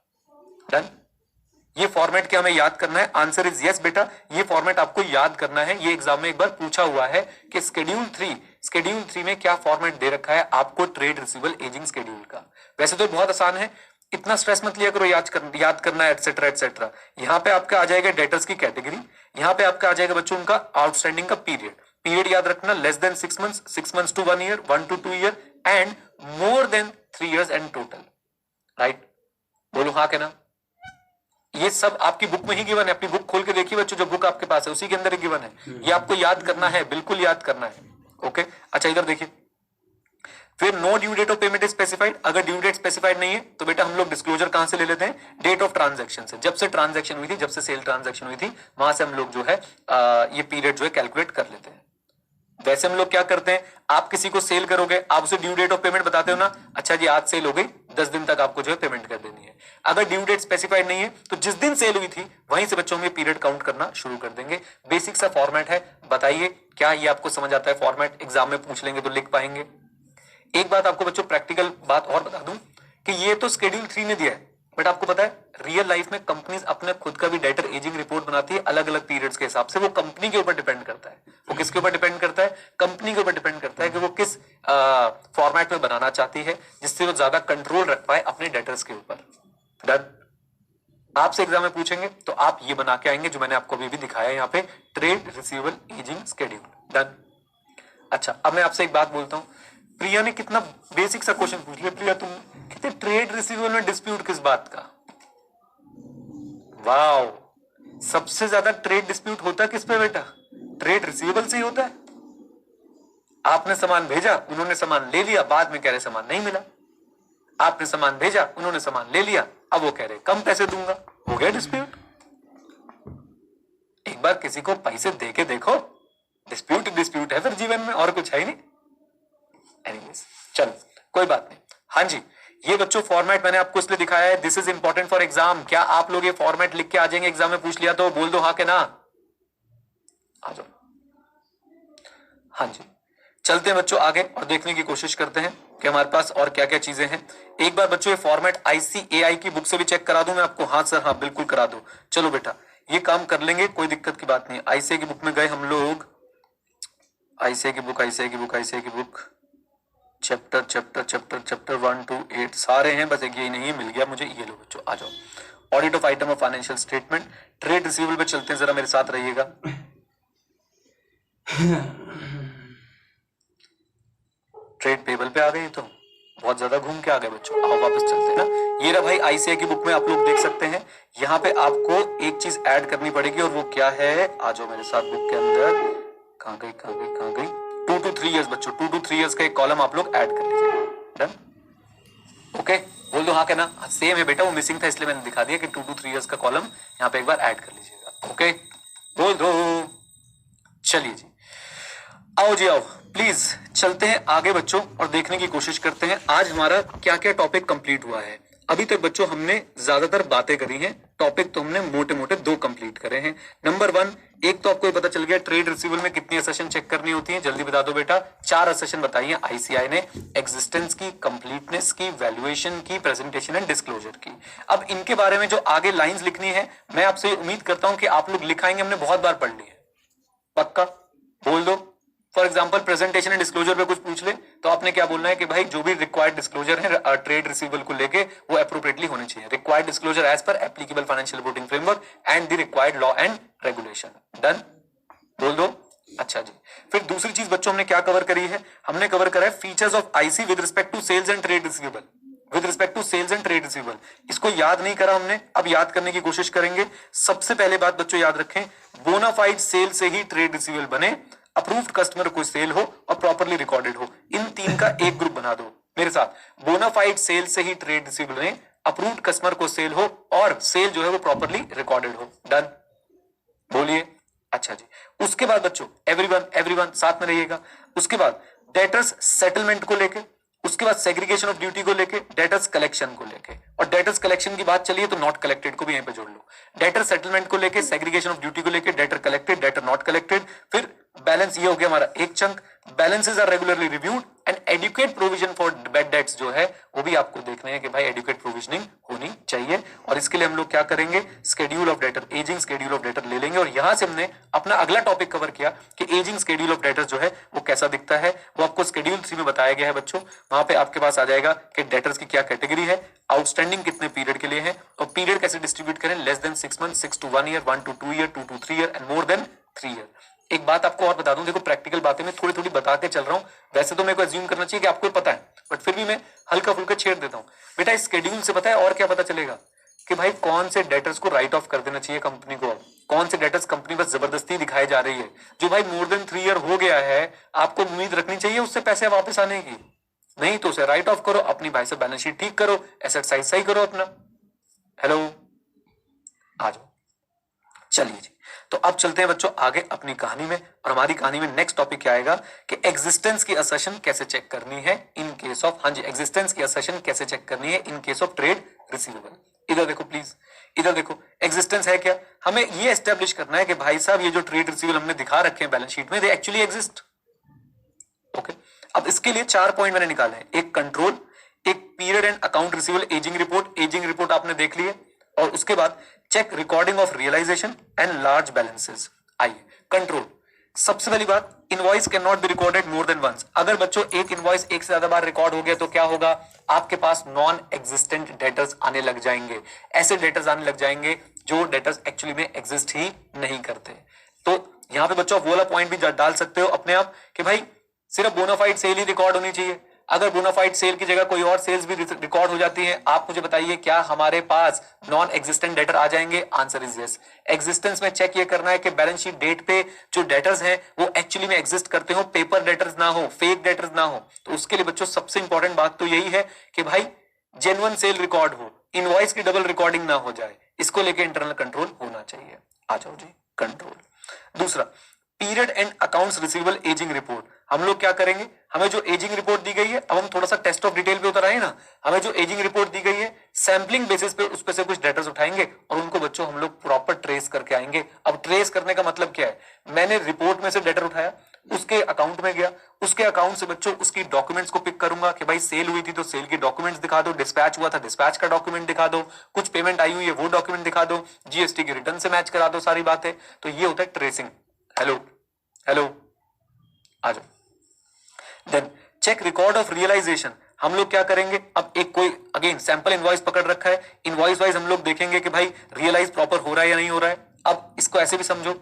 Speaker 1: डन। ये फॉर्मेट क्या हमें याद करना है, आंसर इज यस बेटा, ये फॉर्मेट आपको याद करना है। ये एग्जाम में एक बार पूछा हुआ है कि शेड्यूल 3 में क्या फॉर्मेट दे रखा है आपको ट्रेड रिसीवेबल एजिंग शेड्यूल का। वैसे तो बहुत आसान है, इतना स्ट्रेस मत लिया करो याद करना है एटसेट्रा एटसेट्रा। यहाँ पे आपका आ जाएगा डेटर्स की कैटेगरी, यहाँ पे आपका आ जाएगा बच्चों उनका आउटस्टैंडिंग का पीरियड याद रखना, less than 6 months, 6 months to 1 year, 1 to 2 year, and more than 3 years and total. Right, बोलो हाँ के ना। ये सब आपकी बुक में ही गिवन है, अपनी बुक खोल के देखिए बच्चों, जो बुक आपके पास है उसी के अंदर ही गिवन है। ये आपको याद करना है, बिल्कुल याद करना है। ओके, अच्छा इधर देखिए फिर no due date of payment is specified, अगर ड्यू डेट स्पेसिफाइड नहीं है तो बेटा हम लोग डिस्क्लोजर कहां से ले लेते हैं, डेट ऑफ ट्रांजैक्शन से, जब से ट्रांजैक्शन हुई थी, जब से सेल ट्रांजैक्शन हुई थी वहां से हम लोग जो है ये पीरियड जो है कैलकुलेट कर लेते हैं। वैसे हम लोग क्या करते हैं, आप किसी को सेल करोगे, आप उसे ड्यू डेट ऑफ पेमेंट बताते हो ना, अच्छा जी आज सेल हो गई, 10 दिन तक आपको जो है पेमेंट कर देनी है। अगर ड्यू डेट स्पेसिफाइड नहीं है तो जिस दिन सेल हुई थी वहीं से बच्चों में पीरियड काउंट करना शुरू कर देंगे। बेसिक सा फॉर्मेट है, बताइए क्या ये आपको समझ आता है? फॉर्मेट एग्जाम में पूछ लेंगे तो लिख पाएंगे। एक बात आपको बच्चों प्रैक्टिकल बात और बता दूं कि ये तो शेड्यूल 3 ने दिया है, बट आपको पता है रियल लाइफ में कंपनीज अपने खुद का भी डेटर एजिंग रिपोर्ट बनाती है अलग अलग पीरियड्स के हिसाब से। वो कंपनी के ऊपर डिपेंड करता है, वो किसके ऊपर डिपेंड करता है, कंपनी के ऊपर डिपेंड करता है कि वो किस फॉर्मेट में बनाना चाहती है जिससे वो ज्यादा कंट्रोल रख पाए अपने डेटर्स के ऊपर। डन। आपसे एग्जाम में पूछेंगे तो आप ये बना के आएंगे जो मैंने आपको अभी भी दिखाया है यहाँ पे, trade receivable ageing schedule. Done. अच्छा अब मैं आपसे एक बात बोलता हूं, प्रिया ने कितना बेसिक सा क्वेश्चन पूछ लिया। प्रिया तुम कहते ट्रेड रिसीवेबल में डिस्प्यूट किस बात का? वाओ, सबसे ज्यादा ट्रेड डिस्प्यूट होता किस पे बेटा? ट्रेड रिसीवेबल से ही होता है। आपने सामान भेजा, उन्होंने सामान ले लिया, बाद में कह रहे सामान नहीं मिला। आपने सामान भेजा, उन्होंने सामान ले लिया, अब वो कह रहे कम पैसे दूंगा, हो गया डिस्प्यूट। एक बार किसी को पैसे दे के देखो, डिस्प्यूट डिस्प्यूट है फिर जीवन में, और कुछ है ही नहीं। एनीवेज चलो कोई बात नहीं। हाँ जी, ये बच्चों फॉर्मेट मैंने आपको इसलिए दिखाया है, this is important for exam. क्या आप लोग ये फॉर्मेट लिख के आ जाएंगे एग्जाम में पूछ लिया तो? बोल दो हाँ के ना, आ जाओ। हाँ जी, चलते हैं बच्चों आगे और देखने की कोशिश करते हैं कि हमारे पास और क्या क्या चीजें हैं। एक बार बच्चों ये फॉर्मेट ICAI की बुक से भी चेक करा दूं मैं आपको? हाँ सर, हाँ बिल्कुल करा दो। चलो बेटा ये काम कर लेंगे, कोई दिक्कत की बात नहीं। ICAI की बुक में गए हम लोग, ICAI की बुक चैप्टर 1 to 8 सारे हैं, बस एक यही नहीं है, मिल गया मुझे। ये लो बच्चों आ जाओ, audit of item of financial statement. Trade receivable पे चलते हैं, जरा मेरे साथ रहिएगा। ट्रेड पेबल पे आ गए तो बहुत ज्यादा घूम के आ गए बच्चों, आओ वापस चलते हैं ना। ये रहा भाई ICAI की बुक में आप लोग देख सकते हैं, यहाँ पे आपको एक चीज ऐड करनी पड़ेगी और वो क्या है, आ जाओ मेरे साथ बुक के अंदर। कहाँ गई 2 to 3 years बच्चों, 2 to 3 years का एक कॉलम आप लोग ऐड कर लीजिए। डन, ओके बोल दो हाँ क्या ना? सेम है बेटा, वो मिसिंग था इसलिए मैंने दिखा दिया कि 2 to 3 years का कॉलम यहाँ पे एक बार ऐड कर लीजिएगा। ओके बोल दो। चलिए जी, आओ जी आओ, प्लीज चलते हैं आगे बच्चों और देखने की कोशिश करते हैं आज हमारा क्या क्या टॉपिक कंप्लीट हुआ है। अभी तक बच्चों हमने ज्यादातर बातें करी हैं, टॉपिक तो हमने मोटे मोटे 2 कंप्लीट करे हैं। नंबर 1, एक तो आपको ये पता चल गया ट्रेड रिसीवेबल में कितनी असेशन चेक करनी होती है, जल्दी बता दो बेटा। 4 असेशन बताइए ICAI ने, एग्जिस्टेंस की, कंप्लीटनेस की, वैल्यूएशन की, प्रेजेंटेशन एंड डिस्क्लोजर की। अब इनके बारे में जो आगे लाइंस लिखनी है, मैं आपसे उम्मीद करता हूं कि आप लोग लिखाएंगे, हमने बहुत बार पढ़ ली है, पक्का बोल दो। For example presentation and disclosure पे कुछ पूछ ले तो आपने क्या बोलना है कि भाई जो भी रिक्वायर्ड डिस्क्लोजर है ट्रेड रिसीवेबल को लेके वो एप्रोप्रिएटली होने चाहिए। Required disclosure as per applicable financial reporting framework and the required law and regulation. Done, बोल दो। अच्छा जी, फिर दूसरी चीज बच्चों हमने क्या कवर करी है, हमने कवर करा है features of IC with respect to sales and trade receivable. With respect to sales and trade receivable, इसको याद नहीं करा हमने, अब याद करने की कोशिश करेंगे। सबसे पहले बात बच्चों याद रखें, बोनाफाइड सेल से ही ट्रेड रिसीवेबल बने, अप्रूव्ड कस्टमर को सेल हो और प्रॉपर्ली रिकॉर्डेड हो। इन 3 का एक ग्रुप बना दो मेरे साथ। बोनाफाइड सेल से ही ट्रेड रिसीवेबल बने, अप्रूव्ड कस्टमर को सेल हो और सेल जो है वो प्रॉपर्ली रिकॉर्डेड हो। डन, बोलिए। अच्छा जी, उसके बाद बच्चों एवरीवन साथ में रहिएगा। उसके बाद डेटर्स सेटलमेंट को लेके, उसके बाद सेग्रीगेशन ऑफ ड्यूटी को लेके, डेटर्स कलेक्शन को लेके, और डेटर्स कलेक्शन की बात चलिए तो नॉट कलेक्टेड को भी यहीं पे जोड़ लो। डेटर सेटलमेंट को लेके, सेग्रीगेशन ऑफ ड्यूटी को लेके, debtor collected, debtor not collected, फिर बैलेंस ये हो गया हमारा एक chunk. Balances are regularly reviewed and adequate provision for bad debts जो है वो भी आपको देखना है कि भाई एडुकेट प्रोविजनिंग होनी चाहिए। और इसके लिए हम लोग क्या करेंगे, schedule of debtor, ageing schedule of debtor ले लेंगे। और यहां से हमने अपना अगला टॉपिक कवर किया कि एजिंग शेड्यूल ऑफ डेटर जो है वो कैसा दिखता है, वो आपको शेड्यूल 3 में बताया गया है बच्चों। वहां पे आपके पास आ जाएगा कि डेटर्स की क्या कैटेगरी है, आउटस्टैंडिंग कितने पीरियड के लिए है, और पीरियड कैसे डिस्ट्रीब्यूट करें, less than 6 month, 6 to 1 year, 1 to 2 year, 2 to 3 year and more than 3 year। एक बात आपको और बता दूं, देखो प्रैक्टिकल बातें मैं थोड़ी थोड़ी बता के चल रहा हूं, वैसे तो मेरे को अज्यूम करना चाहिए कि आपको पता है, बट फिर भी मैं हल्का फुल्का छेड़ देता हूं। बेटा इस शेड्यूल से पता है और क्या पता चलेगा कि भाई कौन से डेटर्स को राइट ऑफ कर देना चाहिए कंपनी को, कौन से डेटर्स कंपनी बस जबरदस्ती दिखाई जा रही है। जो भाई मोर देन 3 year हो गया है, आपको उम्मीद रखनी चाहिए उससे पैसे वापस आने की। नहीं तो उसे राइट ऑफ करो, अपनी भाई से बैलेंस शीट ठीक करो, एसेट साइज सही करो अपना। हेलो, आ जाओ। चलिए जी, तो अब चलते हैं बच्चों आगे अपनी कहानी में, और हमारी कहानी में नेक्स्ट टॉपिक क्या आएगा कि एग्जिस्टेंस की असर्शन कैसे चेक करनी है इन केस ऑफ, हाँ जी, एग्जिस्टेंस की असर्शन कैसे चेक करनी है in case of trade receivable. इधर देखो प्लीज, इधर देखो, एग्जिस्टेंस है क्या, हमें ये एस्टेब्लिश करना है कि भाई साहब ये जो ट्रेड रिसीवेबल हमने दिखा रखे हैं बैलेंस शीट में, दे एक्चुअली एग्जिस्ट। ओके, अब इसके लिए 4 पॉइंट मैंने निकाले हैं, एक कंट्रोल, एक period end account receivable ageing report, ageing report आपने देख ली है, और उसके बाद check recording of realisation and large balances. आइए, कंट्रोल, सबसे पहली बात, invoice can not be recorded more than once. अगर बच्चों एक इनवॉइस एक से ज्यादा बार रिकॉर्ड हो गया तो क्या होगा, आपके पास नॉन एग्जिस्टेंट डेटर्स आने लग जाएंगे, ऐसे डेटर्स आने लग जाएंगे जो डेटर्स एक्चुअली में एग्जिस्ट ही नहीं करते। तो यहां पे बच्चों वो वाला पॉइंट भी डाल सकते हो अपने आप कि भाई सिर्फ बोनाफाइड सेल ही रिकॉर्ड होनी चाहिए। अगर बोनाफाइड सेल की जगह कोई और सेल्स भी रिकॉर्ड हो जाती है, आप मुझे बताइए क्या हमारे पास नॉन एग्जिस्टेंट डेटर आ जाएंगे? Answer is yes. एग्जिस्टेंस में चेक ये करना है कि बैलेंस शीट डेट पे जो डेटर्स हैं वो एक्चुअली में एग्जिस्ट करते हो, पेपर डेटर्स ना हो, फेक डेटर्स ना हो। तो उसके लिए बच्चों सबसे इंपॉर्टेंट बात तो यही है कि भाई जेन्युइन सेल रिकॉर्ड हो, इनवॉइस की डबल रिकॉर्डिंग ना हो जाए, इसको लेके इंटरनल कंट्रोल होना चाहिए। आ जाओ जी, कंट्रोल। दूसरा, period and accounts receivable ageing report. हम लोग क्या करेंगे, हमें जो एजिंग रिपोर्ट दी गई है, अब हम थोड़ा सा टेस्ट ऑफ डिटेल पे उतर आए ना, हमें जो एजिंग रिपोर्ट दी गई है सैंपलिंग बेसिस पे उस पे से कुछ डेटास उठाएंगे और उनको बच्चों हम लोग प्रॉपर ट्रेस करके आएंगे। अब ट्रेस करने का मतलब क्या है, मैंने रिपोर्ट में से डेटा उठाया, उसके अकाउंट में गया, उसके अकाउंट से बच्चों उसकी डॉक्यूमेंट्स को पिक करूंगा कि भाई सेल हुई थी तो सेल की डॉक्यूमेंट्स दिखा दो, डिस्पैच हुआ था डिस्पैच का डॉक्यूमेंट दिखा दो, कुछ पेमेंट आई हुई है वो डॉक्यूमेंट दिखा दो, जीएसटी की रिटर्न से मैच करा दो सारी बातें। तो ये होता है ट्रेसिंग। हेलो हेलो, आ जाओ। Then check record of realisation. हम लोग क्या करेंगे, अब एक कोई अगेन सैंपल इनवॉइस पकड़ रखा है, इनवॉइस वाइज हम लोग देखेंगे कि भाई रियलाइज प्रॉपर हो रहा है या नहीं हो रहा है। अब इसको ऐसे भी समझो,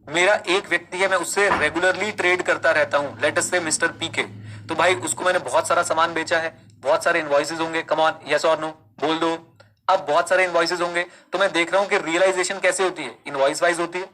Speaker 1: मेरा एक व्यक्ति है, मैं उससे रेगुलरली ट्रेड करता रहता हूं, लेट अस से मिस्टर पीके, तो भाई उसको मैंने बहुत सारा सामान बेचा है, बहुत सारे इनवॉइसेस होंगे, कम ऑन यस और नो बोल दो। अब बहुत सारे इनवॉइसेस होंगे तो मैं देख रहा हूं कि रियलाइजेशन कैसे होती है, इनवॉइस वाइज होती है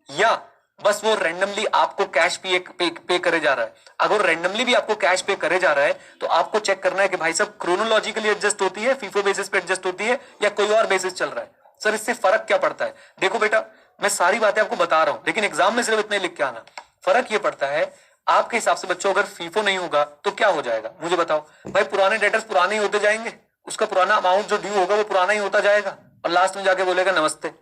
Speaker 1: या बस वो रैंडमली आपको कैश पे करे जा रहा है। अगर रैंडमली भी आपको कैश पे करे जा रहा है तो आपको चेक करना है कि भाई साहब क्रोनोलॉजिकली एडजस्ट होती है, फीफो बेसिस पे एडजस्ट होती है या कोई और बेसिस चल रहा है। सर इससे फर्क क्या पड़ता है? देखो बेटा, मैं सारी बातें आपको बता रहा हूं लेकिन एग्जाम में सिर्फ इतने लिख के आना। फर्क ये पड़ता है आपके हिसाब से बच्चों, अगर फीफो नहीं होगा तो क्या हो जाएगा मुझे बताओ। भाई पुराने डेटर्स पुराने ही होते जाएंगे, उसका पुराना अमाउंट जो ड्यू होगा वो पुराना ही होता जाएगा और लास्ट में जाके बोलेगा नमस्ते।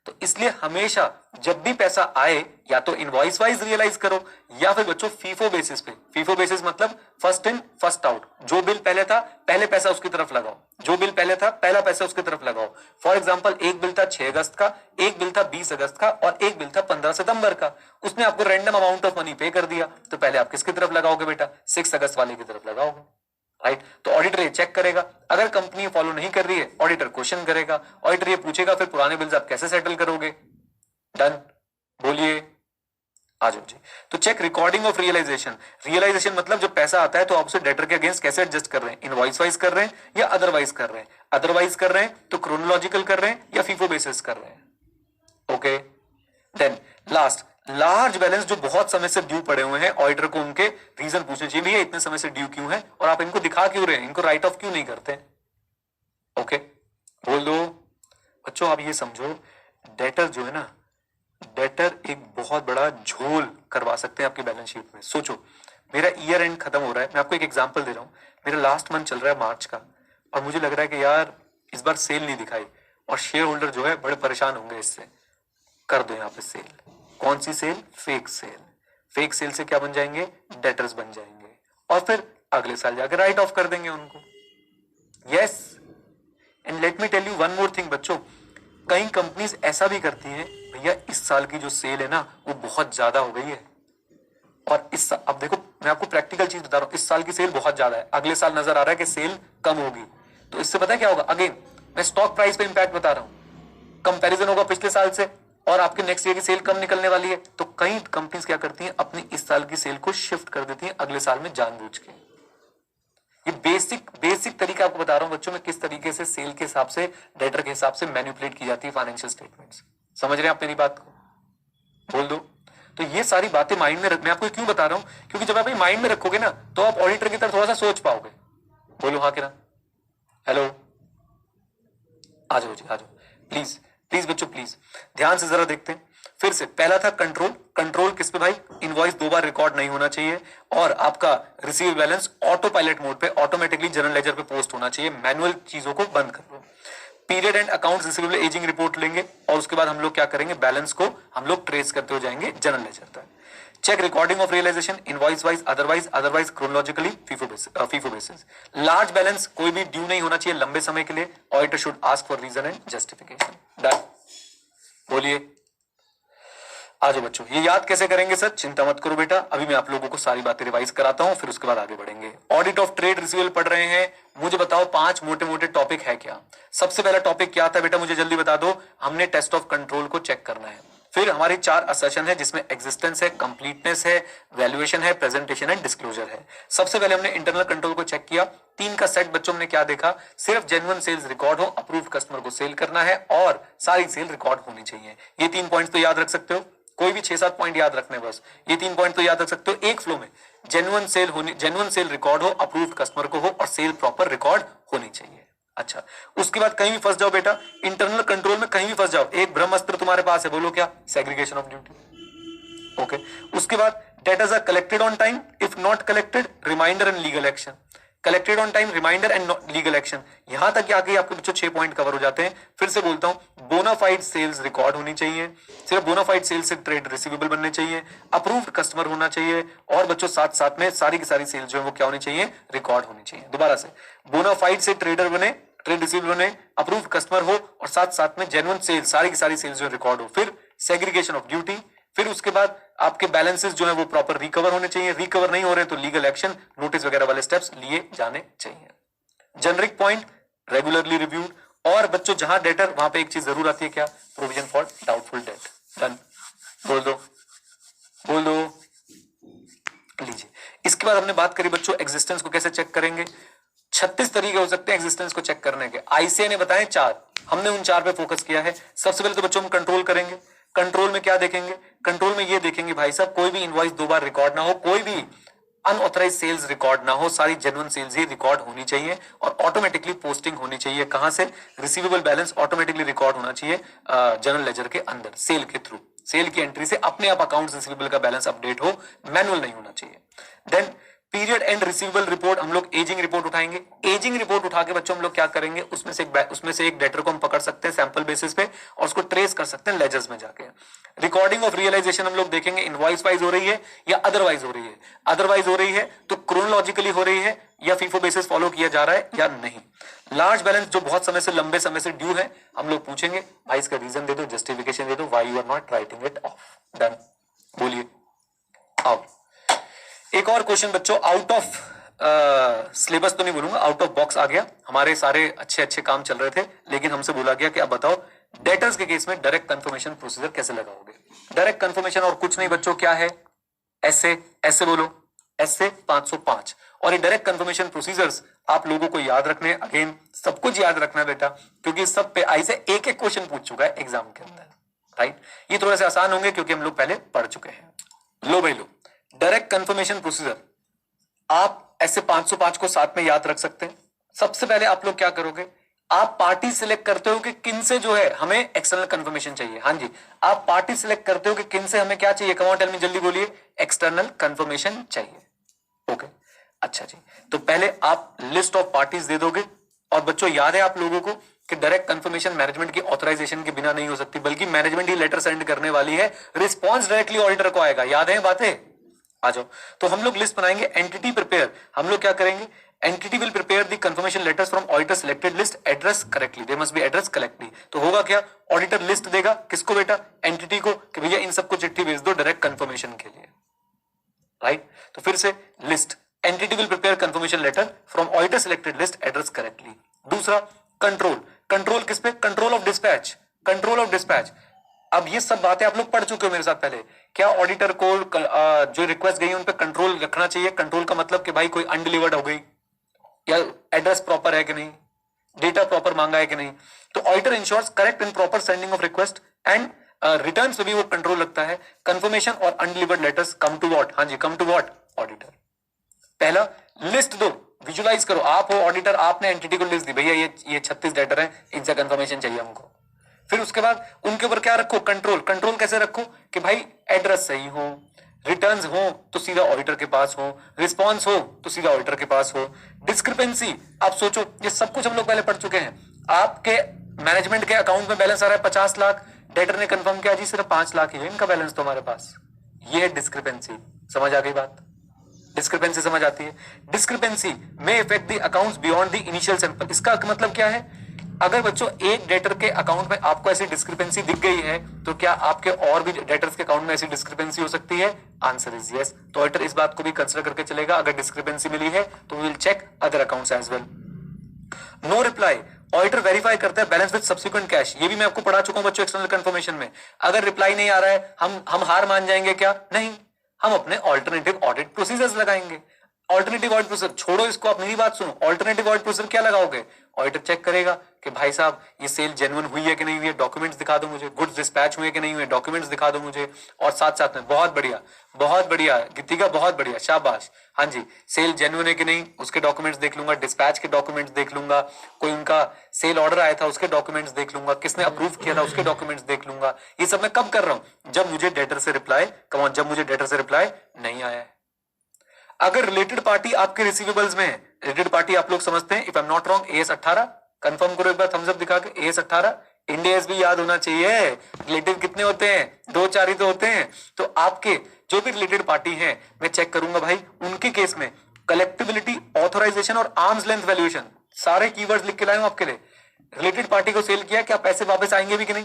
Speaker 1: तो इसलिए हमेशा जब भी पैसा आए या तो इनवॉइस वाइज रियलाइज करो या फिर बच्चों फीफो बेसिस पे। फीफो बेसिस मतलब फर्स्ट इन फर्स्ट आउट, जो बिल पहले था पहले पैसा उसकी तरफ लगाओ, जो बिल पहले था पहला पैसा उसकी तरफ लगाओ। फॉर एग्जांपल एक बिल था 6 अगस्त का, एक बिल था 20 अगस्त का और एक बिल था 15 सितंबर का। उसने आपको रैंडम अमाउंट ऑफ मनी पे कर दिया, तो पहले आप किसकी तरफ लगाओगे बेटा? 6 अगस्त वाले की तरफ लगाओगे, राइट। तो ऑडिटर ये चेक करेगा, अगर कंपनी फॉलो नहीं कर रही है ऑडिटर क्वेश्चन करेगा, ऑडिटर ये पूछेगा फिर पुराने बिल्स आप कैसे सेटल करोगे। डन, बोलिए, आ जाओ जी। तो check recording of realisation. Realisation मतलब जब पैसा आता है तो आप उसे डेटर के अगेंस्ट कैसे एडजस्ट कर रहे हैं, इनवॉइस वाइज कर रहे हैं या अदरवाइज कर रहे हैं। अदरवाइज कर रहे हैं तो क्रोनोलॉजिकल कर रहे हैं या फीफो बेसिस कर रहे हैं। Okay, then last, large balance जो बहुत समय से ड्यू पड़े हुए हैं, ऑडिटर को उनके रीजन पूछने चाहिए, भैया इतने समय से ड्यू क्यों है और आप इनको दिखा क्यों रहे हैं, इनको राइट ऑफ क्यों नहीं करते। ओके, बोल दो बच्चों। आप ये समझो, डेटर जो है ना, डेटर एक बहुत बड़ा झोल करवा सकते हैं आपकी बैलेंस शीट में। सोचो, मेरा ईयर एंड खत्म हो रहा है, मैं आपको एक एग्जांपल दे रहा हूं, मेरा लास्ट मंथ चल रहा है मार्च का और मुझे लग रहा है कि यार इस बार सेल नहीं दिखाई और शेयर होल्डर जो है बड़े परेशान होंगे इससे। कर दो यहाँ पे सेल। कौन सी sale? Fake sale. Fake sale से क्या बन जाएंगे? डेटर्स बन जाएंगे और फिर अगले साल जाकर राइट ऑफ कर देंगे उनको। Yes, and let me tell you one more thing बच्चों, कई कंपनीज ऐसा भी करती हैं, भैया इस साल की जो सेल है ना वो बहुत ज्यादा हो गई है और इस अब देखो मैं आपको प्रैक्टिकल चीज बता रहा हूं, इस साल की सेल बहुत ज्यादा है, अगले साल नजर आ रहा है कि सेल कम होगी, तो इससे पता है क्या होगा? अगेन मैं स्टॉक प्राइस पे इंपैक्ट बता रहा हूं, कंपैरिजन होगा पिछले साल से और आपके नेक्स्ट ईयर की सेल कम निकलने वाली है, तो कई कंपनीज क्या करती हैं, अपनी इस साल की सेल को शिफ्ट कर देती हैं अगले साल में जानबूझ के। ये बेसिक तरीका आपको बता रहा हूं बच्चों में, किस तरीके से सेल के हिसाब से, डेटर के हिसाब से मैनिपुलेट की जाती है फाइनेंशियल स्टेटमेंट्स। समझ रहे हैं आप मेरी बात को? बोल दो। तो ये सारी बातें माइंड में रख, मैं आपको क्यों बता रहा हूं, क्योंकि जब आप माइंड में रखोगे ना तो आप ऑडिटर की तरफ थोड़ा सा सोच पाओगे। बोलो हाँ कि ना? हेलो, आ जाओ जी, आ जाओ प्लीज प्लीज बच्चों, प्लीज ध्यान से जरा देखते हैं। फिर से पहला था कंट्रोल। कंट्रोल किस पे भाई? इनवॉइस 2 बार रिकॉर्ड नहीं होना चाहिए और आपका receive balance auto pilot mode पे ऑटोमेटिकली जनरल लेजर पे पोस्ट होना चाहिए। मैनुअल चीजों को बंद कर दो। Period and accounts receivable ageing report लेंगे और उसके बाद हम लोग क्या करेंगे, बैलेंस को हम लोग ट्रेस करते हो जाएंगे जनरल लेजर तक। Check recording of realisation invoice wise, otherwise chronologically, FIFO basis. Large balance कोई भी ड्यू नहीं होना चाहिए लंबे समय के लिए। Auditor should ask for reason and justification. Done. बोलिए, आ जाओ बच्चों। ये याद कैसे करेंगे सर? चिंता मत करो बेटा, अभी मैं आप लोगों को सारी बातें रिवाइज कराता हूं, फिर उसके बाद आगे बढ़ेंगे। ऑडिट ऑफ ट्रेड रिसीवेबल पढ़ रहे हैं, मुझे बताओ 5 मोटे मोटे टॉपिक है क्या? सबसे पहला टॉपिक क्या था बेटा, मुझे जल्दी बता दो। हमने टेस्ट ऑफ कंट्रोल को चेक करना है। फिर हमारी 4 असर्शन है जिसमें एग्जिस्टेंस है, कंप्लीटनेस है, वैल्यूएशन है, प्रेजेंटेशन है, डिस्क्लोजर है। सबसे पहले हमने इंटरनल कंट्रोल को चेक किया। 3 का सेट बच्चों ने क्या देखा? सिर्फ जेन्युइन सेल्स रिकॉर्ड हो, अप्रूव्ड कस्टमर को सेल करना है और सारी सेल रिकॉर्ड होनी चाहिए। ये 3 पॉइंट्स तो याद रख सकते हो, कोई भी 6-7 पॉइंट याद रखने, बस ये 3 पॉइंट तो याद रख सकते हो एक फ्लो में। जेन्युइन सेल होनी, जेन्युइन सेल रिकॉर्ड हो, अप्रूव्ड कस्टमर को हो और सेल प्रॉपर रिकॉर्ड होनी चाहिए। अच्छा, उसके बाद कहीं भी फंस जाओ बेटा, इंटरनल कंट्रोल में कहीं भी फंस जाओ, एक ब्रह्मास्त्र तुम्हारे पास है, बोलो क्या? Segregation of duty. ओके, उसके बाद debtors are collected on time, if not collected reminder and legal action. Collected on time, reminder and legal action. यहां तक आके आपके बच्चों 6 पॉइंट कवर हो जाते हैं। फिर से बोलता हूं, बोनाफाइड सेल्स रिकॉर्ड होनी चाहिए, सिर्फ बोनाफाइड सेल्स से ट्रेड रिसीवेबल बनने चाहिए, अप्रूव्ड कस्टमर होना चाहिए और बच्चों साथ साथ में सारी की सारी सेल्स जो है वो क्या होनी चाहिए? रिकॉर्ड होनी चाहिए। दोबारा से, बोनाफाइड से ट्रेडर बने, ट्रेड रिसीवेबल बने, अप्रूव्ड कस्टमर हो और साथ साथ में जेन्युइन सेल्स, सारी की सारी सेल्स जो रिकॉर्ड हो। फिर सेग्रीगेशन ऑफ ड्यूटी। फिर उसके बाद आपके बैलेंसेस जो है वो प्रॉपर रिकवर होने चाहिए। रिकवर नहीं हो रहे तो लीगल एक्शन, नोटिस वगैरह वाले स्टेप्स लिए जाने चाहिए। Generic point, regularly reviewed. और बच्चों जहां डेटर, वहां पे एक चीज जरूर आती है, क्या? Provision for doubtful debt. Done. बोल दो, बोल दो। लीजिए, इसके बाद हमने बात करी बच्चों एग्जिस्टेंस को कैसे चेक करेंगे। 36 तरीके हो सकते हैं एग्जिस्टेंस को चेक करने के। आईसीआई ने बताए 4, हमने उन 4 पे फोकस किया है। सबसे पहले तो बच्चों हम कंट्रोल करेंगे। कंट्रोल में क्या देखेंगे? कंट्रोल में ये देखेंगे भाई साहब, कोई भी इनवॉइस 2 बार रिकॉर्ड ना हो, कोई भी अनऑथराइज सेल्स रिकॉर्ड ना हो, सारी जेन्युइन सेल्स ही रिकॉर्ड होनी चाहिए और ऑटोमेटिकली पोस्टिंग होनी चाहिए। कहां से? रिसीवेबल बैलेंस ऑटोमेटिकली रिकॉर्ड होना चाहिए जनरल लेजर के अंदर, सेल के थ्रू। सेल की एंट्री से अपने आप अकाउंट रिसीवेबल का बैलेंस अपडेट हो, मैनुअल नहीं होना चाहिए। Then period end receivable report, हम लोग एजिंग रिपोर्ट उठाएंगे। एजिंग रिपोर्ट उठा के बच्चों हम लोग क्या करेंगे, उसमें से एक डेटर को हम पकड़ सकते हैं सैंपल बेसिस पे और उसको ट्रेस कर सकते हैं लेजर्स में जाके। रिकॉर्डिंग ऑफ रियलाइजेशन हम लोग देखेंगे, इनवॉइस वाइज हो रही है या अदरवाइज हो रही है। अदरवाइज हो रही है तो क्रोनोलॉजिकली हो रही है या फीफो बेसिस फॉलो किया जा रहा है या नहीं। लार्ज बैलेंस जो बहुत समय से, लंबे समय से ड्यू है, हम लोग पूछेंगे भाई इसका रीजन दे दो, जस्टिफिकेशन दे दो, why you are not writing it off. Done. बोलिए, आओ। एक और क्वेश्चन बच्चों, आउट ऑफ सिलेबस तो नहीं बोलूंगा, आउट ऑफ बॉक्स आ गया। हमारे सारे अच्छे अच्छे काम चल रहे थे लेकिन हमसे बोला गया कि अब बताओ डेटर्स के केस में डायरेक्ट कंफर्मेशन प्रोसीजर कैसे लगाओगे। डायरेक्ट कंफर्मेशन और कुछ नहीं बच्चों, क्या है? ऐसे ऐसे बोलो, ऐसे 505। और ये डायरेक्ट कंफर्मेशन प्रोसीजर्स आप लोगों को याद रखने, अगेन सब कुछ याद रखना बेटा, क्योंकि सब पे आई से एक एक क्वेश्चन पूछ चुका है एग्जाम के अंदर, राइट। ये थोड़े से आसान होंगे क्योंकि हम लोग पहले पढ़ चुके हैं। लो भाई लो, डायरेक्ट कंफर्मेशन प्रोसीजर आप ऐसे 505 को साथ में याद रख सकते हैं। सबसे पहले आप लोग क्या करोगे, आप पार्टी सिलेक्ट करते हो कि किन से जो है हमें एक्सटर्नल कंफर्मेशन चाहिए। हाँ जी, आप पार्टी सिलेक्ट करते हो कि किन से हमें क्या चाहिए, कम ऑन टेल मी, जल्दी बोलिए, एक्सटर्नल कंफर्मेशन चाहिए। ओके, अच्छा जी, तो पहले आप लिस्ट ऑफ पार्टीज दे दोगे। और बच्चों याद है आप लोगों को कि डायरेक्ट कंफर्मेशन मैनेजमेंट की ऑथराइजेशन के बिना नहीं हो सकती, बल्कि मैनेजमेंट ही लेटर सेंड करने वाली है, रिस्पॉन्स डायरेक्टली ऑडिटर को आएगा। याद है बातें? आ जाओ, तो हम लोग लिस्ट बनाएंगे। एंटिटी प्रिपेयर, हम लोग क्या करेंगे, entity will prepare the confirmation letters from auditor selected list, address correctly, they must be address correctly. तो होगा क्या, ऑडिटर लिस्ट देगा किसको बेटा, एंटिटी को, कि भैया इन सबको चिट्ठी भेज दो डायरेक्ट कंफर्मेशन के लिए, राइट। तो फिर से list, entity will prepare confirmation letter from auditor selected list, address correctly. दूसरा कंट्रोल, कंट्रोल किस पे, control of dispatch, control of dispatch. अब ये सब बातें आप लोग पढ़ चुके हो मेरे साथ पहले। क्या ऑडिटर को जो रिक्वेस्ट गई उन पे कंट्रोल रखना चाहिए। कंट्रोल का मतलब कि भाई कोई अनडिलीवर्ड हो गई या एड्रेस प्रॉपर है कि नहीं, डेटा प्रॉपर मांगा है कि नहीं। तो auditor ensures correct and proper sending of request and returns पे भी वो कंट्रोल लगता है। कंफर्मेशन और undelivered letters come to what, हाँ जी कम टू व्हाट, ऑडिटर। पहला लिस्ट दो, विजुलाइज करो, आप हो ऑडिटर, आपने एंटिटी को लिस्ट दी, भैया ये 36 डेटर है, इनसे कंफर्मेशन चाहिए हमको। फिर उसके बाद उनके ऊपर क्या रखो, कंट्रोल। कंट्रोल कैसे रखो कि भाई एड्रेस सही हो, रिटर्न्स हो तो सीधा ऑडिटर के पास हो, रिस्पॉन्स हो तो सीधा ऑडिटर के पास हो। डिस्क्रिपेंसी, आप सोचो ये सब कुछ हम लोग पहले पढ़ चुके हैं। आपके मैनेजमेंट के अकाउंट में बैलेंस आ रहा है 50 लाख, डेटर ने कंफर्म किया जी सिर्फ 5 लाख ही है इनका बैलेंस तो हमारे पास, ये है डिस्क्रिपेंसी। समझ आ गई बात, डिस्क्रिपेंसी समझ आती है। डिस्क्रिपेंसी में effect the accounts beyond the initial sample. इसका मतलब क्या है, अगर बच्चों एक डेटर के अकाउंट में आपको ऐसी डिस्क्रिपेंसी दिख गई है तो क्या आपके और भी डेटर्स के अकाउंट में ऐसी डिस्क्रिपेंसी हो सकती है? Answer is yes. तो ऑडिटर इस बात को भी कंसीडर करके चलेगा, अगर डिस्क्रिपेंसी मिली है तो we will check other accounts as well. No reply, auditor verify करता है बैलेंस विद सब्सिक्वेंट कैश। ये भी मैं आपको पढ़ा चुका हूं बच्चों एक्सटर्नल कंफर्मेशन में। अगर रिप्लाई नहीं आ रहा है हम हार मान जाएंगे क्या? नहीं, हम अपने ऑल्टरनेटिव ऑडिट प्रोसीजर्स लगाएंगे। ऑल्टरनेटिव ऑडिट प्रोसीजर छोड़ो, इसको आप मेरी बात सुनो, ऑल्टरनेटिव ऑडिट प्रोसीजर क्या लगाओगे? ऑडिटर चेक करेगा कि भाई साहब ये सेल जेन्युइन हुई है कि नहीं हुई है, डॉक्यूमेंट्स दिखा दो मुझे, गुड्स डिस्पैच हुए कि नहीं हुए, डॉक्यूमेंट्स दिखा दो मुझे। और साथ साथ में बहुत बढ़िया गीतिका, बहुत बढ़िया, शाबाश, हाँ जी, सेल जेन्युइन है कि नहीं उसके डॉक्यूमेंट्स देख लूंगा, डिस्पैच के डॉक्यूमेंट्स देख लूंगा, कोई उनका सेल ऑर्डर आया था उसके डॉक्यूमेंट्स देख लूंगा, किसने अप्रूव किया था उसके डॉक्यूमेंट्स देख लूंगा। ये सब मैं कब कर रहा हूं? जब मुझे डेटर से रिप्लाई, कमॉन, जब मुझे डेटर से रिप्लाई नहीं आया है। अगर रिलेटेड पार्टी आपके रिसीवेबल्स में है, रिलेटेड पार्टी आप लोग समझते हैं, if I am not wrong AS 18, confirm करो एक बार थम्स अप दिखा के, AS 18, इंडियस भी याद होना चाहिए। रिलेटिव कितने होते हैं? 2-4 ही तो होते हैं। तो आपके जो भी रिलेटेड पार्टी है मैं चेक करूंगा भाई उनके केस में कलेक्टिबिलिटी, ऑथराइजेशन और आर्म्स लेंथ वैल्यूएशन, सारे कीवर्ड्स लिख के लाए हूं आपके लिए। रिलेटेड पार्टी को सेल किया, क्या पैसे वापस आएंगे भी कि नहीं?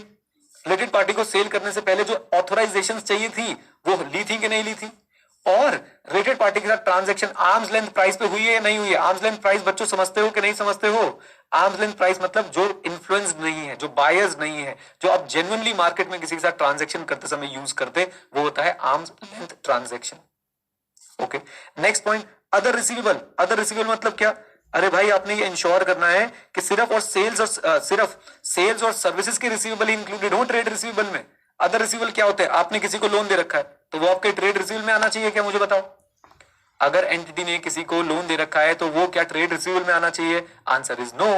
Speaker 1: रिलेटेड पार्टी को सेल करने से पहले जो ऑथराइजेशन चाहिए थी वो ली थी कि नहीं ली थी? और रिलेटेड पार्टी के साथ ट्रांजैक्शन आर्म्स लेंथ प्राइस पे हुई है या नहीं हुई है? आर्म्स लेंथ प्राइस बच्चों समझते हो कि नहीं समझते हो? आर्म्स लेंथ प्राइस मतलब जो इन्फ्लुएंस नहीं है, जो बायर्स नहीं है, जो आप जेन्युइनली मार्केट में किसी के साथ ट्रांजैक्शन करते समय यूज करते, वो होता है arms length transaction. Okay, next point, other receivable. Other receivable मतलब क्या? अरे भाई आपने ये इंश्योर करना है कि सिर्फ सेल्स और सर्विसेज के रिसीवेबल इंक्लूडेड हो ट्रेड रिसीवेबल में। अदर रिसीवेबल क्या होते हैं? आपने किसी को लोन दे रखा है तो वो आपके ट्रेड रिसीवेबल में आना चाहिए क्या? मुझे बताओ। अगर एंटिटी ने किसी को लोन दे रखा है तो वो क्या ट्रेड रिसीवेबल में आना चाहिए? Answer is no.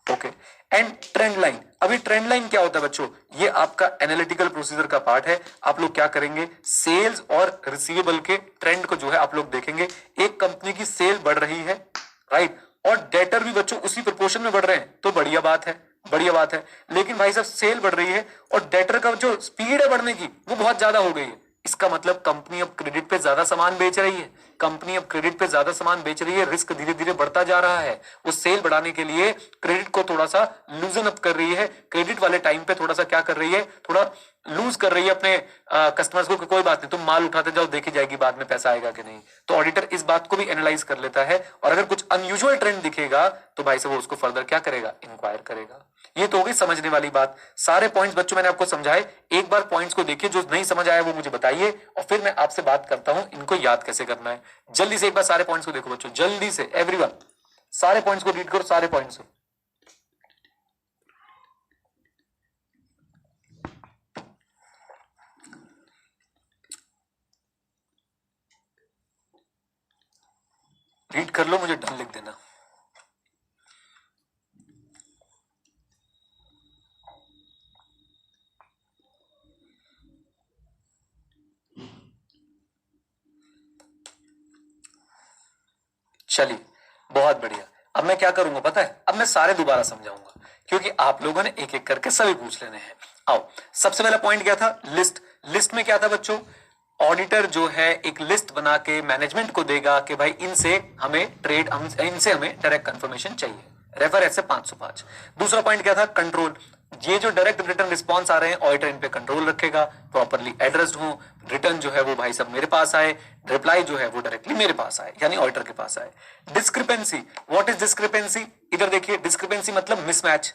Speaker 1: Okay, and trend line. अभी ट्रेंड लाइन क्या होता है बच्चों? ये आपका एनालिटिकल प्रोसीजर का पार्ट है। आप लोग क्या करेंगे, सेल्स और रिसीवेबल के ट्रेंड को जो है आप लोग देखेंगे। एक कंपनी की सेल बढ़ रही है, राइट, और डेटर भी बच्चों उसी प्रोपोर्शन में बढ़ रहे हैं तो बढ़िया बात है, बढ़िया बात है। लेकिन भाई साहब सेल बढ़ रही है और डेटर का जो स्पीड है बढ़ने की वो बहुत ज्यादा हो गई है। इसका मतलब कंपनी अब क्रेडिट पे ज्यादा सामान बेच रही है, कंपनी अब क्रेडिट पे ज्यादा सामान बेच रही है, रिस्क धीरे धीरे बढ़ता जा रहा है। वो सेल बढ़ाने के लिए क्रेडिट को थोड़ा सा लूजन अप कर रही है, क्रेडिट वाले टाइम पे थोड़ा सा क्या कर रही है, थोड़ा लूज कर रही है अपने कस्टमर्स को कि कोई बात नहीं, तुम माल उठाते जाओ, देखी जाएगी बाद में पैसा आएगा कि नहीं। तो ऑडिटर इस बात को भी एनालाइज कर लेता है और अगर कुछ अनयूजुअल ट्रेंड दिखेगा तो भाई साहब वो उसको फर्दर क्या करेगा, इंक्वायर करेगा। ये तो हो गई समझने वाली बात। सारे पॉइंट्स बच्चों मैंने आपको समझाए, एक बार पॉइंट्स को देखिए, जो नहीं समझ आया वो मुझे बताइए और फिर मैं आपसे बात करता हूं इनको याद कैसे करना है। जल्दी से एक बार सारे पॉइंट्स को देखो बच्चों, जल्दी से एवरीवन, सारे पॉइंट्स को रीड करो, सारे पॉइंट्स को। रीड कर लो, मुझे डन लिख देना। चलिए बहुत बढ़िया। अब मैं क्या करूंगा पता है, अब मैं सारे दोबारा समझाऊंगा क्योंकि आप लोगों ने एक एक करके सभी पूछ लेने हैं। आओ, सबसे पहला पॉइंट क्या था, लिस्ट। लिस्ट में क्या था बच्चों, ऑडिटर जो है एक लिस्ट बना के मैनेजमेंट को देगा कि भाई इनसे हमें डायरेक्ट कंफर्मेशन चाहिए, रेफर ऐसे 505। दूसरा पॉइंट क्या था, कंट्रोल। ये जो डायरेक्ट रिटर्न रिस्पॉन्स आ रहे हैं ऑडिटर इन पे कंट्रोल रखेगा, प्रॉपरली एड्रेस्ड हो, रिटर्न जो है वो भाई सब मेरे पास आए, रिप्लाई जो है वो डायरेक्टली मेरे पास आए, यानी ऑडिटर के पास आए। Discrepancy, what is discrepancy? इधर देखिए, डिस्क्रिपेंसी मतलब मिसमैच।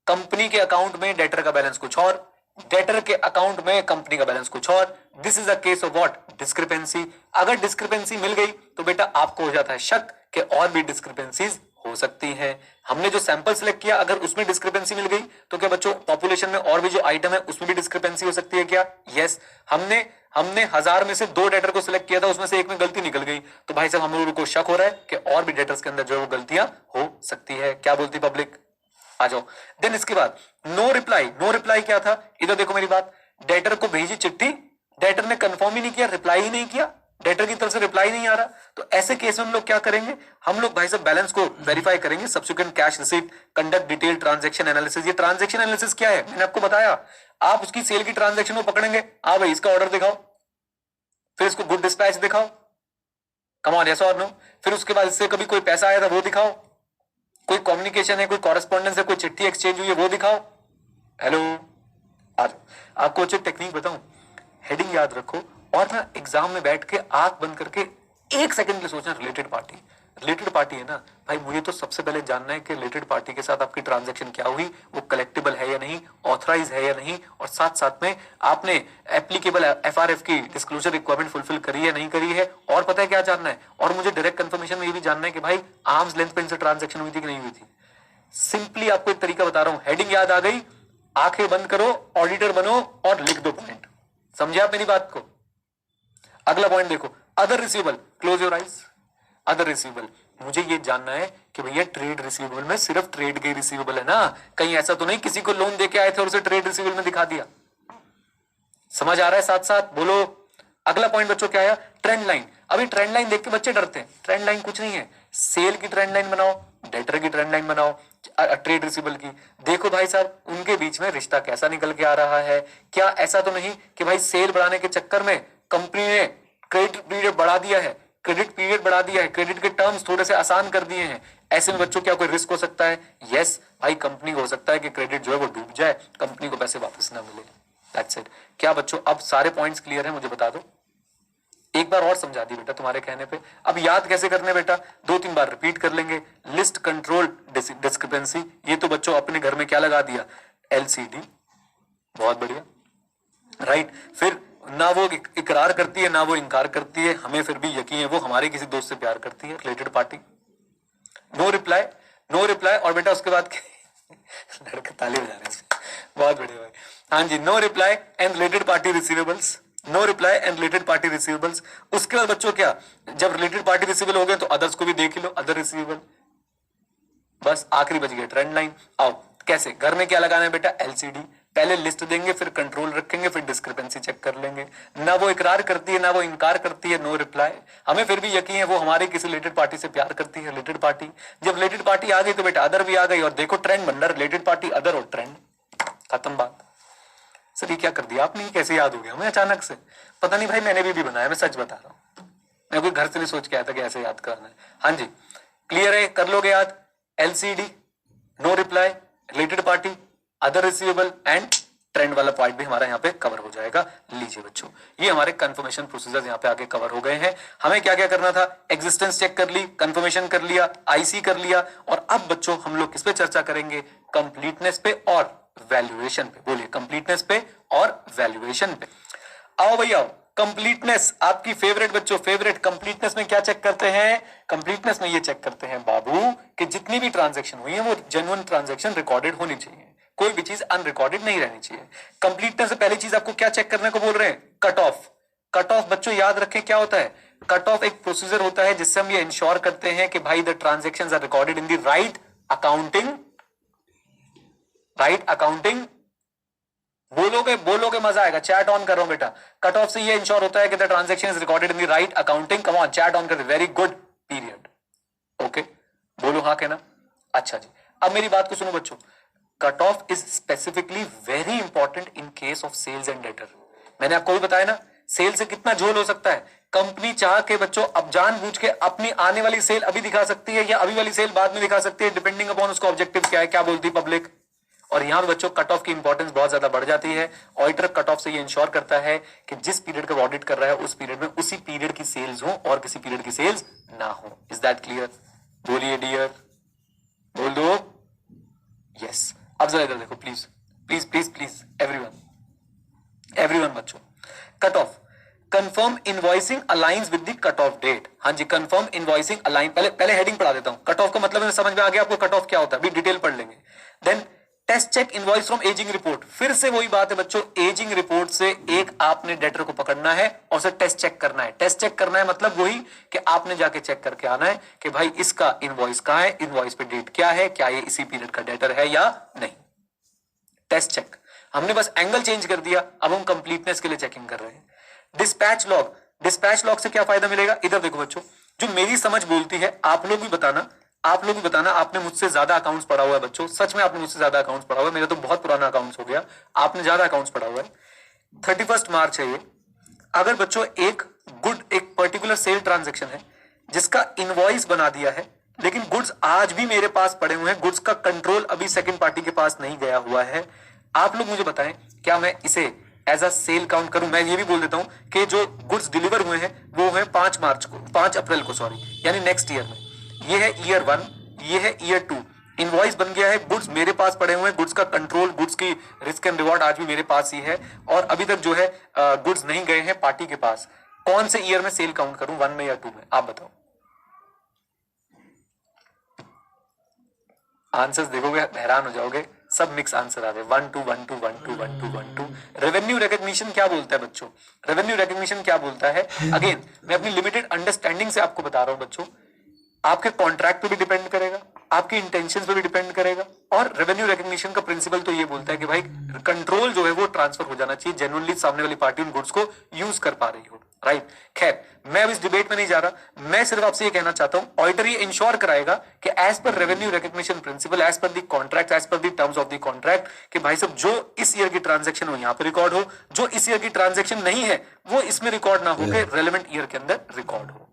Speaker 1: कंपनी के अकाउंट में डेटर का बैलेंस कुछ और, डेटर के अकाउंट में कंपनी का बैलेंस कुछ और। This is a case of what, discrepancy. अगर डिस्क्रिपेंसी मिल गई तो बेटा आपको हो जाता है शक कि और भी डिस्क्रिपेंसीज हो सकती है। हमने जो सैंपल सिलेक्ट किया अगर उसमें डिस्क्रिपेंसी मिल गई तो क्या बच्चों पॉपुलेशन में और भी जो आइटम है उसमें भी डिस्क्रिपेंसी हो सकती है क्या? यस। हमने हमने 1000 में से 2 डेटर को सिलेक्ट किया था, उसमें से एक में गलती निकल गई, तो भाई साहब हम लोगों को शक हो रहा है कि और भी डेटर्स के अंदर जो है वो गलतियां हो सकती है। क्या बोलती पब्लिक? आ जाओ। देन इसके बाद नो रिप्लाई। नो रिप्लाई क्या था? इधर देखो मेरी बात, डेटर को भेजी चिट्ठी, डेटर ने कंफर्म ही नहीं किया, रिप्लाई ही नहीं किया, डेटर की तरफ से रिप्लाई नहीं आ रहा, तो ऐसे केस में हम लोग क्या करेंगे? हम लोग भाई साहब बैलेंस को वेरीफाई करेंगे, subsequent cash receipt, conduct detail transaction analysis. ये ट्रांजैक्शन एनालिसिस क्या है? मैंने आपको बताया, आप उसकी सेल की ट्रांजैक्शन को पकड़ेंगे, हाँ भाई इसका ऑर्डर दिखाओ, फिर इसको गुड डिस्पैच दिखाओ, कम ऑन यस और नो, फिर उसके बाद इससे कभी कोई पैसा आया था वो दिखाओ, कोई कम्युनिकेशन है, कोई कॉरेस्पॉन्डेंस है, कोई चिट्ठी एक्सचेंज हुई है वो दिखाओ। हेलो, आ जाओ। आपको अच्छी टेक्निक बताऊं, हेडिंग याद रखो और ना एग्जाम में बैठ के आंख बंद करके 1 सेकंड के लिए सोचना रिलेटेड पार्टी। रिलेटेड पार्टी है ना भाई, मुझे तो सबसे पहले जानना है कि रिलेटेड पार्टी के साथ आपकी ट्रांजैक्शन क्या हुई, वो कलेक्टेबल है या नहीं, ऑथराइज है या नहीं, और साथ साथ में आपने एप्लीकेबल एफआरएफ की डिस्क्लोजर रिक्वायरमेंट फुलफिल करी है नहीं करी है। और पता है क्या जानना है? और मुझे डायरेक्ट कंफर्मेशन में ये भी जानना है कि भाई आर्म्स लेंथ पे इनसे ट्रांजैक्शन हुई थी कि नहीं हुई थी। सिंपली आपको एक तरीका बता रहा हूं, हेडिंग याद आ गई, आंखें बंद करो, ऑडिटर बनो और लिख दो पॉइंट। समझे आप मेरी बात को? अगला पॉइंट देखो, other receivable, close your eyes. Other receivable, मुझे ये जानना है कि भैया ट्रेड रिसीवेबल में सिर्फ ट्रेड के रिसीवेबल है ना, कहीं ऐसा तो नहीं किसी को लोन देके आए थे और उसे ट्रेड रिसीवेबल में दिखा दिया। समझ आ रहा है? साथ साथ बोलो। अगला पॉइंट बच्चों क्या आया? Trend line. अभी ट्रेंड लाइन देख के बच्चे डरते हैं, ट्रेंड लाइन कुछ नहीं है, सेल की ट्रेंड लाइन बनाओ, डेटर की ट्रेंड लाइन बनाओ, ट्रेड रिसीवेबल की। देखो भाई साहब उनके बीच में रिश्ता कैसा निकल के आ रहा है। क्या ऐसा तो नहीं कि भाई सेल बढ़ाने के चक्कर में कंपनी ने क्रेडिट पीरियड बढ़ा दिया है, क्रेडिट पीरियड बढ़ा दिया है, क्रेडिट के टर्म्स थोड़े से आसान कर दिए हैं। ऐसे में बच्चों क्या कोई रिस्क हो सकता है? यस भाई, कंपनी को हो सकता है कि क्रेडिट जो है वो डूब जाए, कंपनी को पैसे वापस ना मिले। That's it. क्या बच्चों अब सारे पॉइंट्स क्लियर हैं? मुझे बता दो। एक बार और समझा दी बेटा तुम्हारे कहने पे। अब याद कैसे करने बेटा? 2-3 बार रिपीट कर लेंगे। लिस्ट कंट्रोल डिस्क्रिपेंसी, ये तो बच्चों अपने घर में क्या लगा दिया? LCD। बहुत बढ़िया, राइट। फिर ना वो इकरार करती है ना वो इनकार करती है, हमें फिर भी यकीन है वो हमारे किसी दोस्त से प्यार करती है, related party. No reply, no reply, और बेटा उसके बाद लड़के ताली बजा रहे हैं, बहुत बढ़िया भाई। हाँ जी, no reply and related party receivables, no reply and related party receivables. उसके बाद बच्चों क्या, जब रिलेटेड पार्टी रिसीवेबल हो गए तो अदर्स को भी देख लो, अदर रिसीवेबल। बस आखिरी बच गया ट्रेंड लाइन। आओ कैसे, घर में क्या लगाना है बेटा? LCD। पहले लिस्ट देंगे, फिर कंट्रोल रखेंगे, फिर डिस्क्रिपेंसी चेक कर लेंगे। ना वो इकरार करती है ना वो इनकार करती है, नो रिप्लाई। हमें फिर भी यकीन है वो हमारे किसी रिलेटेड पार्टी से प्यार करती है, रिलेटेड पार्टी। जब रिलेटेड पार्टी आ गई तो बेटा अदर भी आ गई, और देखो ट्रेंड बन रहा है, रिलेटेड पार्टी अदर और ट्रेंड, खत्म बात। सर ये क्या कर दिया आपने, कैसे याद हो गया हमें अचानक से? पता नहीं भाई, मैंने भी बनाया, मैं सच बता रहा हूँ, मैं कोई घर से नहीं सोच के आया था कि ऐसे याद करना है। हाँ जी क्लियर है, कर लोगे याद? LCD, no reply, related party, other receivable and trend वाला पॉइंट भी हमारा यहाँ पे कवर हो जाएगा। लीजिए बच्चों, ये हमारे कंफर्मेशन प्रोसीजर्स यहाँ पे आगे कवर हो गए हैं। हमें क्या क्या करना था? एग्जिस्टेंस चेक कर ली, कंफर्मेशन कर लिया, IC कर लिया, और अब बच्चों हम लोग किस पे चर्चा करेंगे? कंप्लीटनेस पे और वैल्यूएशन पे। बोलिए, कंप्लीटनेस पे और वैल्यूएशन पे। आओ भैया, कंप्लीटनेस आपकी फेवरेट बच्चों, फेवरेट। कंप्लीटनेस में क्या चेक करते हैं? कंप्लीटनेस में ये चेक करते हैं बाबू कि जितनी भी ट्रांजैक्शन हुई है वो जेन्युइन ट्रांजैक्शन रिकॉर्डेड होनी चाहिए, कोई भी चीज अनरिकॉर्डेड नहीं रहनी चाहिए। कंप्लीटनेस से पहली चीज आपको क्या चेक करने को बोल रहे हैं? Cut off. कट ऑफ बच्चों याद रखें क्या होता है? कट ऑफ एक प्रोसीजर होता है जिससे हम ये इंश्योर करते हैं कि भाई the transactions are recorded in the right accounting, right accounting. बोलोगे बोलोगे मजा आएगा, चैट ऑन कर रहा हूं बेटा। कट ऑफ से ये इंश्योर होता है कि the transaction is recorded in the right accounting. Come on, chat on कर, वेरी गुड, पीरियड। ओके, बोलो हाँ कहना। अच्छा जी, अब मेरी बात को सुनो बच्चों। Cut off is specifically very important in case of sales and debtor. मैंने आपको भी बताया ना, सेल से कितना झोल हो सकता है। कंपनी चाह के बच्चों अब जानबूझ के अपनी आने वाली सेल अभी दिखा सकती है या अभी वाली सेल बाद में दिखा सकती है, डिपेंडिंग अपॉन उसका ऑब्जेक्टिव क्या है। क्या बोलती पब्लिक? और यहां बच्चों कट ऑफ की इंपॉर्टेंस बहुत ज्यादा बढ़ जाती है। ऑडिटर कट ऑफ से ये इंश्योर करता है कि जिस पीरियड का ऑडिट कर रहा है उस पीरियड में उसी पीरियड की सेल्स हो और किसी पीरियड की सेल्स ना हो। Is that clear? बोलिए डियर, बोल दो यस। अब जरा इधर देखो please please please please, everyone everyone बच्चों। Cut off confirm invoicing alliance with the cut off date. हाँ जी, कंफर्म इनवॉइसिंग अलाइन, पहले हेडिंग पढ़ा देता हूं। कट ऑफ का मतलब समझ में आ गया आपको, कट ऑफ क्या होता है, अभी डिटेल पढ़ लेंगे। Then test check invoice from ageing report, फिर से वही बात है बच्चों, एजिंग रिपोर्ट से एक आपने डेटर को पकड़ना है और उसे टेस्ट चेक करना है। टेस्ट चेक करना है मतलब वही कि आपने जाके चेक करके आना है कि भाई इसका इनवॉइस कहां है, इनवॉइस पे डेट क्या है, क्या ये इसी पीरियड का डेटर है या नहीं। टेस्ट चेक, हमने बस एंगल चेंज कर दिया, अब हम कंप्लीटनेस के लिए चेकिंग कर रहे हैं। डिस्पैच लॉग, डिस्पैच लॉग से क्या फायदा मिलेगा, इधर देखो बच्चों, जो मेरी समझ बोलती है, आप लोग भी बताना, आप लोग भी बताना। आपने मुझसे ज्यादा अकाउंट्स पढ़ा हुआ है बच्चों, सच में आपने मुझसे ज्यादा अकाउंट्स पढ़ा हुआ है, मेरा तो बहुत पुराना अकाउंट्स हो गया, आपने ज्यादा अकाउंट्स पढ़ा हुआ है। 31 मार्च है ये। अगर बच्चों एक पर्टिकुलर सेल ट्रांजेक्शन है जिसका इनवॉइस बना दिया है, लेकिन गुड्स आज भी मेरे पास पड़े हुए हैं, गुड्स का कंट्रोल अभी सेकंड पार्टी के पास नहीं गया हुआ है, आप लोग मुझे बताएं क्या मैं इसे एज अ सेल काउंट करूं। मैं ये भी बोल देता हूं कि जो गुड्स डिलीवर हुए हैं वो है 5 अप्रैल को, सॉरी, यानी नेक्स्ट ईयर में। ये है ईयर 1, ये है ईयर 2, इनवॉइस बन गया है, गुड्स मेरे पास पड़े हुए हैं, गुड्स का कंट्रोल, गुड्स की रिस्क एंड रिवॉर्ड आज भी मेरे पास ही है, और अभी तक जो है गुड्स नहीं गए हैं पार्टी के पास। कौन से ईयर में सेल काउंट करूं, 1 में या 2 में, आप बताओ। आंसर्स देखोगे हैरान हो जाओगे, सब मिक्स आंसर आ रहे, 1 2 1 2 1 2 1 2 1 2। रेवेन्यू रिकॉग्निशन क्या बोलता है बच्चों, रेवेन्यू रिकॉग्निशन क्या बोलता है, अगेन मैं अपनी लिमिटेड अंडरस्टैंडिंग से आपको बता रहा हूं बच्चों, आपके कॉन्ट्रैक्ट पे भी डिपेंड करेगा, आपके इंटेंशन पे भी डिपेंड करेगा, और रेवेन्यू रिकॉग्निशन का प्रिंसिपल तो ये बोलता है कि भाई कंट्रोल जो है वो ट्रांसफर हो जाना चाहिए, जेन्युइनली सामने वाली पार्टी उन गुड्स को यूज कर पा रही हो, राइट। खैर मैं अब इस डिबेट में नहीं जा रहा, मैं सिर्फ आपसे ये कहना चाहता हूं, ऑडिटर ये इंश्योर कराएगा कि as per revenue recognition principle, as per the contract, as per the terms of the contract, कि भाई साहब जो इस ईयर की ट्रांजेक्शन हो यहां पर रिकॉर्ड हो, जो इस ईयर की ट्रांजेक्शन नहीं है वो इसमें रिकॉर्ड ना हो के रेलेवेंट ईयर के अंदर रिकॉर्ड हो।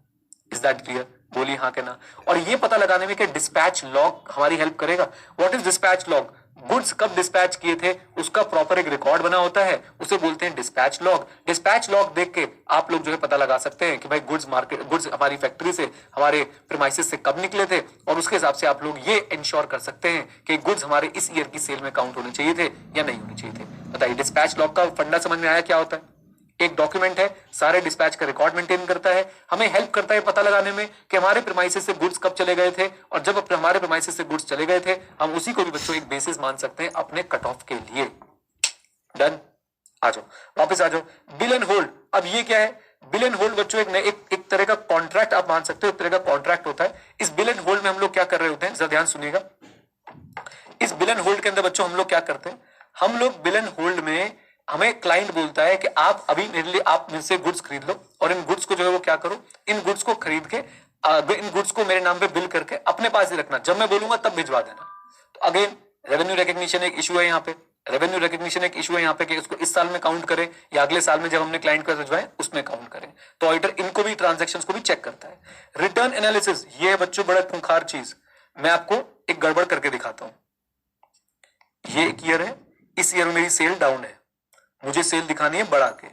Speaker 1: इज दैट क्लियर, बोलिए हाँ के ना। और ये पता लगाने में कि डिस्पैच लॉग हमारी हेल्प करेगा। What is dispatch log, goods कब डिस्पैच किए थे उसका प्रॉपर एक रिकॉर्ड बना होता है, उसे बोलते हैं डिस्पैच लॉग। डिस्पैच लॉग देख के आप लोग जो है पता लगा सकते हैं कि भाई गुड्स हमारी फैक्ट्री से, हमारे प्रीमाइसेस से कब निकले थे, और उसके हिसाब से आप लोग ये इंश्योर कर सकते हैं कि गुड्स हमारे इस ईयर की सेल में काउंट होने चाहिए थे या नहीं होने चाहिए थे। बताइए डिस्पैच लॉग का फंडा समझ में आया, क्या होता है। एक डॉक्यूमेंट है, सारे डिस्पैच का रिकॉर्ड मेंटेन करता है, हमें हेल्प करता है पता लगाने में कि हमारे प्रीमाइसेस से गुड्स कब चले गए थे, और जब हमारे प्रीमाइसेस से गुड्स चले गए थे हम उसी को भी बच्चों एक बेसिस मान सकते हैं अपने कट ऑफ के लिए। डन, आ जाओ वापस आ जाओ। बिल एंड होल्ड, अब ये क्या है, बिल एंड होल्ड बच्चों एक तरह का कॉन्ट्रैक्ट आप मान सकते हो, एक तरह का कॉन्ट्रैक्ट होता है। इस बिल एंड होल्ड में हम लोग क्या कर रहे होते हैं, जरा ध्यान सुनिएगा। इस बिल एंड होल्ड के अंदर बच्चों हम लोग क्या करते हैं, हम लोग बिल एंड होल्ड में हमें क्लाइंट बोलता है कि आप अभी मेरे लिए, आप मेरे से गुड्स खरीद लो, और इन गुड्स को जो है वो क्या करो, इन गुड्स को खरीद के इन गुड्स को मेरे नाम पे बिल करके अपने पास ही रखना, जब मैं बोलूंगा तब भिजवा देना। तो अगेन रेवेन्यू रिकॉग्निशन एक इशू है यहाँ पे, रेवेन्यू रिकॉग्निशन एक इशू है यहाँ पे कि उसको इस साल में काउंट करें या अगले साल में जब हमने क्लाइंट को भिजवाए उसमें काउंट करें। तो ऑडिटर इनको भी, ट्रांजेक्शंस को भी चेक करता है। रिटर्न एनालिसिस, ये है बच्चों बड़ा खूंखार चीज, मैं आपको एक गड़बड़ करके दिखाता हूं। ये एक ईयर है, इस ईयर में मेरी सेल डाउन है, मुझे सेल दिखानी है बढ़ा के,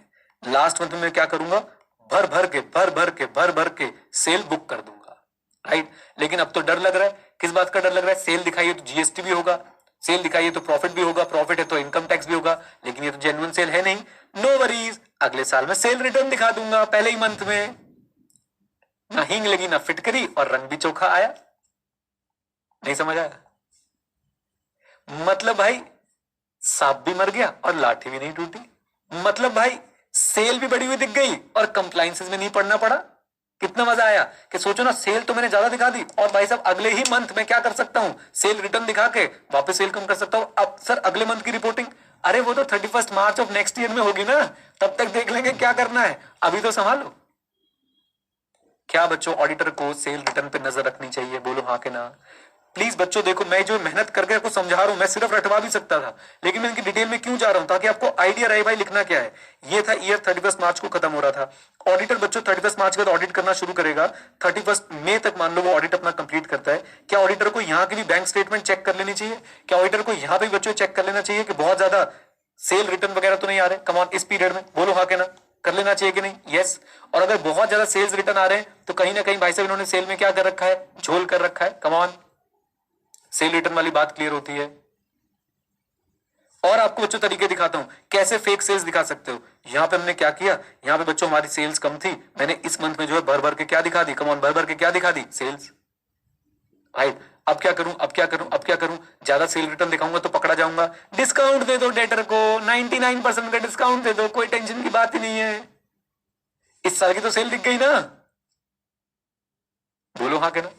Speaker 1: लास्ट मंथ में मैं क्या करूंगा, भर भर के सेल बुक कर दूंगा, राइट। लेकिन अब तो डर लग रहा है, किस बात का डर लग रहा है, सेल दिखाइए तो जीएसटी भी होगा, सेल दिखाइए तो प्रॉफिट भी होगा, प्रॉफिट है तो इनकम टैक्स भी होगा, लेकिन ये तो जेन्युइन सेल है नहीं। नो वरीज, अगले साल में सेल रिटर्न दिखा दूंगा पहले ही मंथ में, ना हींग लगी ना फिटकरी और रंग भी चोखा आया। नहीं समझ आया, मतलब भाई सांप भी मर गया और लाठी भी नहीं टूटी, मतलब भाई सेल भी बढ़ी हुई दिख गई और कंप्लायंसेस में नहीं पड़ना पड़ा। कितना मजा आया कि सोचो ना, सेल तो मैंने ज्यादा दिखा दी और भाई साहब अगले ही मंथ में क्या कर सकता हूं, सेल रिटर्न दिखा के वापस सेल कम कर सकता हूं। अब सर अगले मंथ की रिपोर्टिंग, अरे वो तो 31 मार्च ऑफ नेक्स्ट ईयर में होगी ना, तब तक देख लेंगे क्या करना है, अभी तो संभालो। क्या बच्चों ऑडिटर को सेल रिटर्न पे नजर रखनी चाहिए, बोलो हाँ के ना। प्लीज बच्चों देखो, मैं जो मेहनत करके आपको समझा रहा हूं, मैं सिर्फ रटवा भी सकता था, लेकिन मैं इनकी डिटेल में क्यों जा रहा हूं, ताकि आपको आइडिया रहे भाई लिखना क्या है। ये था ईयर 31 मार्च को खत्म हो रहा था। ऑडिटर बच्चों 31 मार्च के बाद ऑडिट करना शुरू करेगा, 31 मई तक मान लो वो ऑडिट अपना कंप्लीट करता है। क्या ऑडिटर को यहाँ की भी बैंक स्टेटमेंट चेक कर लेनी चाहिए, क्या ऑडिटर को यहाँ पे बच्चों चेक कर लेना चाहिए कि बहुत ज्यादा सेल रिटर्न वगैरह तो नहीं आ रहे, कमान इस पीरियड में, बोलो हाँ के ना, कर लेना चाहिए कि नहीं, यस। और अगर बहुत ज्यादा सेल्स रिटर्न आ रहे हैं तो कहीं ना कहीं भाई साहब इन्होंने सेल में क्या कर रखा है, झोल कर रखा है, कमान सेल रिटर्न वाली बात क्लियर होती है। और आपको बच्चों तरीके दिखाता हूं कैसे फेक सेल्स दिखा सकते हो। यहां पे हमने क्या किया, यहां पे बच्चों हमारी सेल्स कम थी, मैंने इस मंथ में जो है भर भर के क्या दिखा दी, कम ऑन भर भर के क्या दिखा दी, सेल्स। राइट, अब क्या करूं, अब क्या करूं, अब क्या करूं, ज्यादा सेल रिटर्न दिखाऊंगा तो पकड़ा जाऊंगा। डिस्काउंट दे दो डेटर को, 99% का डिस्काउंट दे दो, कोई टेंशन की बात ही नहीं है। इस साल की तो सेल दिख गई ना, बोलो हाँ के ना।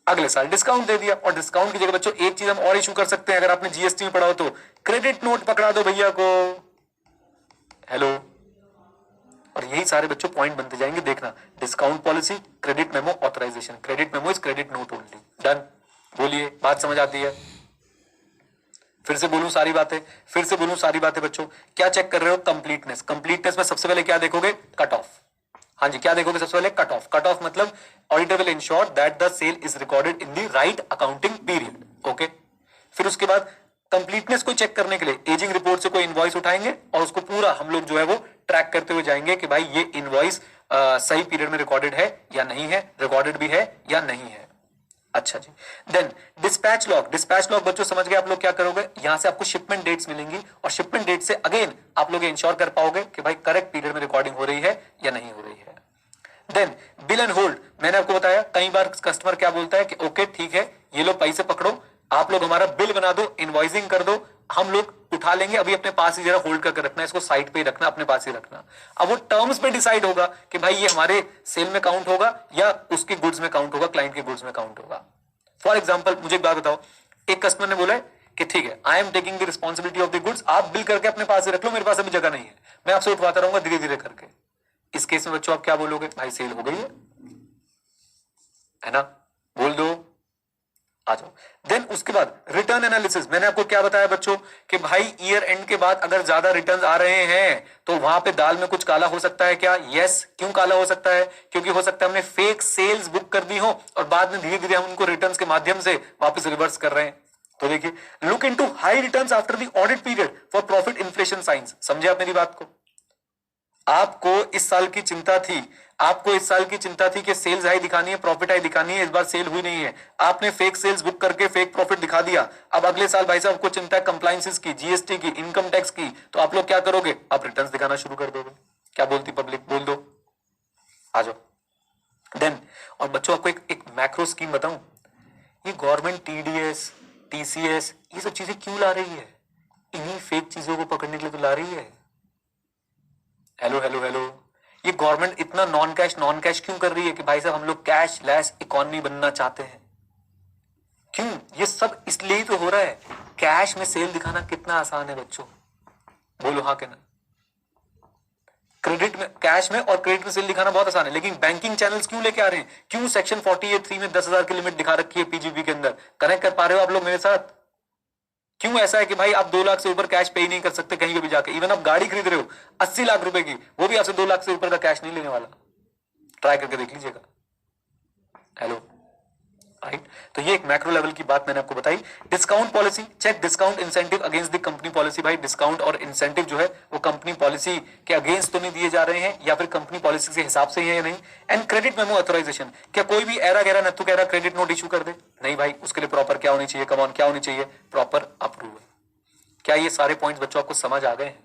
Speaker 1: अगले साल डिस्काउंट दे दिया, और डिस्काउंट की जगह बच्चों एक चीज हम और इशू कर सकते हैं, अगर आपने जीएसटी में पढ़ा हो तो, क्रेडिट नोट पकड़ा दो भैया को। हेलो, और यही सारे बच्चों पॉइंट बनते जाएंगे, देखना। Discount policy, credit memo, authorisation. Credit memo is credit note only. Done, बोलिए, बात समझ आती है? फिर से बोलूं सारी बातें, फिर से बोलूं सारी बातें बच्चों। क्या चेक कर रहे हो, कंप्लीटनेस। कंप्लीटनेस में सबसे पहले क्या देखोगे, कट ऑफ। हाँ जी, क्या देखोगे सबसे पहले, कट ऑफ। कट ऑफ मतलब auditor will ensure that the sale is recorded in the right accounting period. Okay, फिर उसके बाद कंप्लीटनेस को चेक करने के लिए एजिंग रिपोर्ट से कोई इनवॉइस उठाएंगे और उसको पूरा हम लोग जो है वो ट्रैक करते हुए जाएंगे कि भाई ये इनवॉइस सही पीरियड में रिकॉर्डेड है या नहीं है, रिकॉर्डेड भी है या नहीं है। अच्छा जी, then dispatch log. Dispatch log बच्चों समझ गए आप लोग क्या करोगे, यहां से आपको शिपमेंट डेट्स मिलेंगी और शिपमेंट डेट से अगेन आप लोग इंश्योर कर पाओगे कि भाई करेक्ट पीरियड में रिकॉर्डिंग हो रही है या नहीं हो रही है। देन बिल एंड होल्ड, मैंने आपको बताया कई बार कस्टमर क्या बोलता है कि ओके ठीक है, ये लो पैसे पकड़ो, आप लोग हमारा बिल बना दो, इनवॉइसिंग कर दो, हम लोग उठा लेंगे, अभी अपने पास ही जरा होल्ड करके रखना, इसको साइड पे ही रखना, अपने पास ही रखना। अब वो टर्म्स पे डिसाइड होगा कि भाई ये हमारे सेल में काउंट होगा या उसकी गुड्स में काउंट होगा, क्लाइंट के गुड्स में काउंट होगा। फॉर एग्जाम्पल मुझे एक बात बताओ, एक कस्टमर ने बोला है कि ठीक है, I am taking the responsibility of the goods, आप बिल करके अपने पास ही रख लो, मेरे पास अभी जगह नहीं है, मैं आपसे उठवाता रहूंगा धीरे धीरे करके। इस केस में बच्चों आप क्या बोलोगे, भाई सेल हो गई है ना, बोल दो, आ जाओ। देन उसके बाद रिटर्न एनालिसिस, मैंने आपको क्या बताया बच्चों कि भाई ईयर एंड के बाद अगर ज्यादा रिटर्न्स आ रहे हैं तो वहां पे दाल में कुछ काला हो सकता है क्या, यस। क्यों काला हो सकता है, क्योंकि हो सकता है हमने फेक सेल्स बुक कर दी हो और बाद में धीरे धीरे हम उनको रिटर्न्स के माध्यम से वापस रिवर्स कर रहे हैं। तो देखिए, look into high returns after the audit period for profit inflation science. समझे आप मेरी बात को? आपको इस साल की चिंता थी, आपको इस साल की चिंता थी कि सेल्स हाई दिखानी है, प्रॉफिट हाई दिखानी है, इस बार सेल हुई नहीं है, आपने फेक सेल्स बुक करके फेक प्रॉफिट दिखा दिया। अब अगले साल भाई साहब को चिंता है कंप्लायंसेस की, जीएसटी की, इनकम टैक्स की, तो आप लोग क्या करोगे, आप रिटर्न्स दिखाना शुरू कर दोगे। क्या बोलती पब्लिक, बोल दो, आ जाओ। देन और बच्चों आपको एक मैक्रो स्कीम बताऊं, ये गवर्नमेंट टीडीएस, टीसीएस, ये सब चीजें क्यों ला रही है, इन्हीं फेक चीजों को पकड़ने के लिए तो ला रही है। हेलो हेलो हेलो, ये गवर्नमेंट इतना नॉन कैश क्यों कर रही है कि भाई साहब हम लोग कैश लेस इकोनॉमी बनना चाहते हैं। क्यों, ये सब इसलिए ही तो हो रहा है। कैश में सेल दिखाना कितना आसान है बच्चों, बोलो हाँ के ना। क्रेडिट में, कैश में और क्रेडिट में सेल दिखाना बहुत आसान है, लेकिन बैंकिंग चैनल्स क्यों लेके आ रहे हैं, क्यों सेक्शन 48(3) में 10,000 की लिमिट दिखा रखी है पीजीबी के अंदर। कनेक्ट कर पा रहे हो आप लोग मेरे साथ? क्यों ऐसा है कि भाई आप 2 लाख से ऊपर कैश पे ही नहीं कर सकते कहीं भी जाके। इवन आप गाड़ी खरीद रहे हो 80 लाख रुपए की, वो भी आपसे 2 लाख से ऊपर का कैश नहीं लेने वाला। ट्राई करके देख लीजिएगा। Hello, right. तो ये एक मैक्रो लेवल की बात मैंने आपको बताई। Discount policy, check discount incentive against the company policy. भाई डिस्काउंट और इंसेंटिव जो है वो कंपनी पॉलिसी के अगेंस्ट तो नहीं दिए जा रहे हैं, या फिर कंपनी पॉलिसी के हिसाब से ही है या नहीं। एंड क्रेडिट मेमो ऑथराइजेशन, क्या कोई भी एरा गहरा नत्थु कह रहा क्रेडिट नोट इशू कर दे? नहीं भाई, उसके लिए प्रॉपर क्या होनी चाहिए, कमॉन क्या होनी चाहिए, प्रॉपर अप्रूवल। क्या ये सारे पॉइंट्स बच्चों आपको समझ आ गए हैं?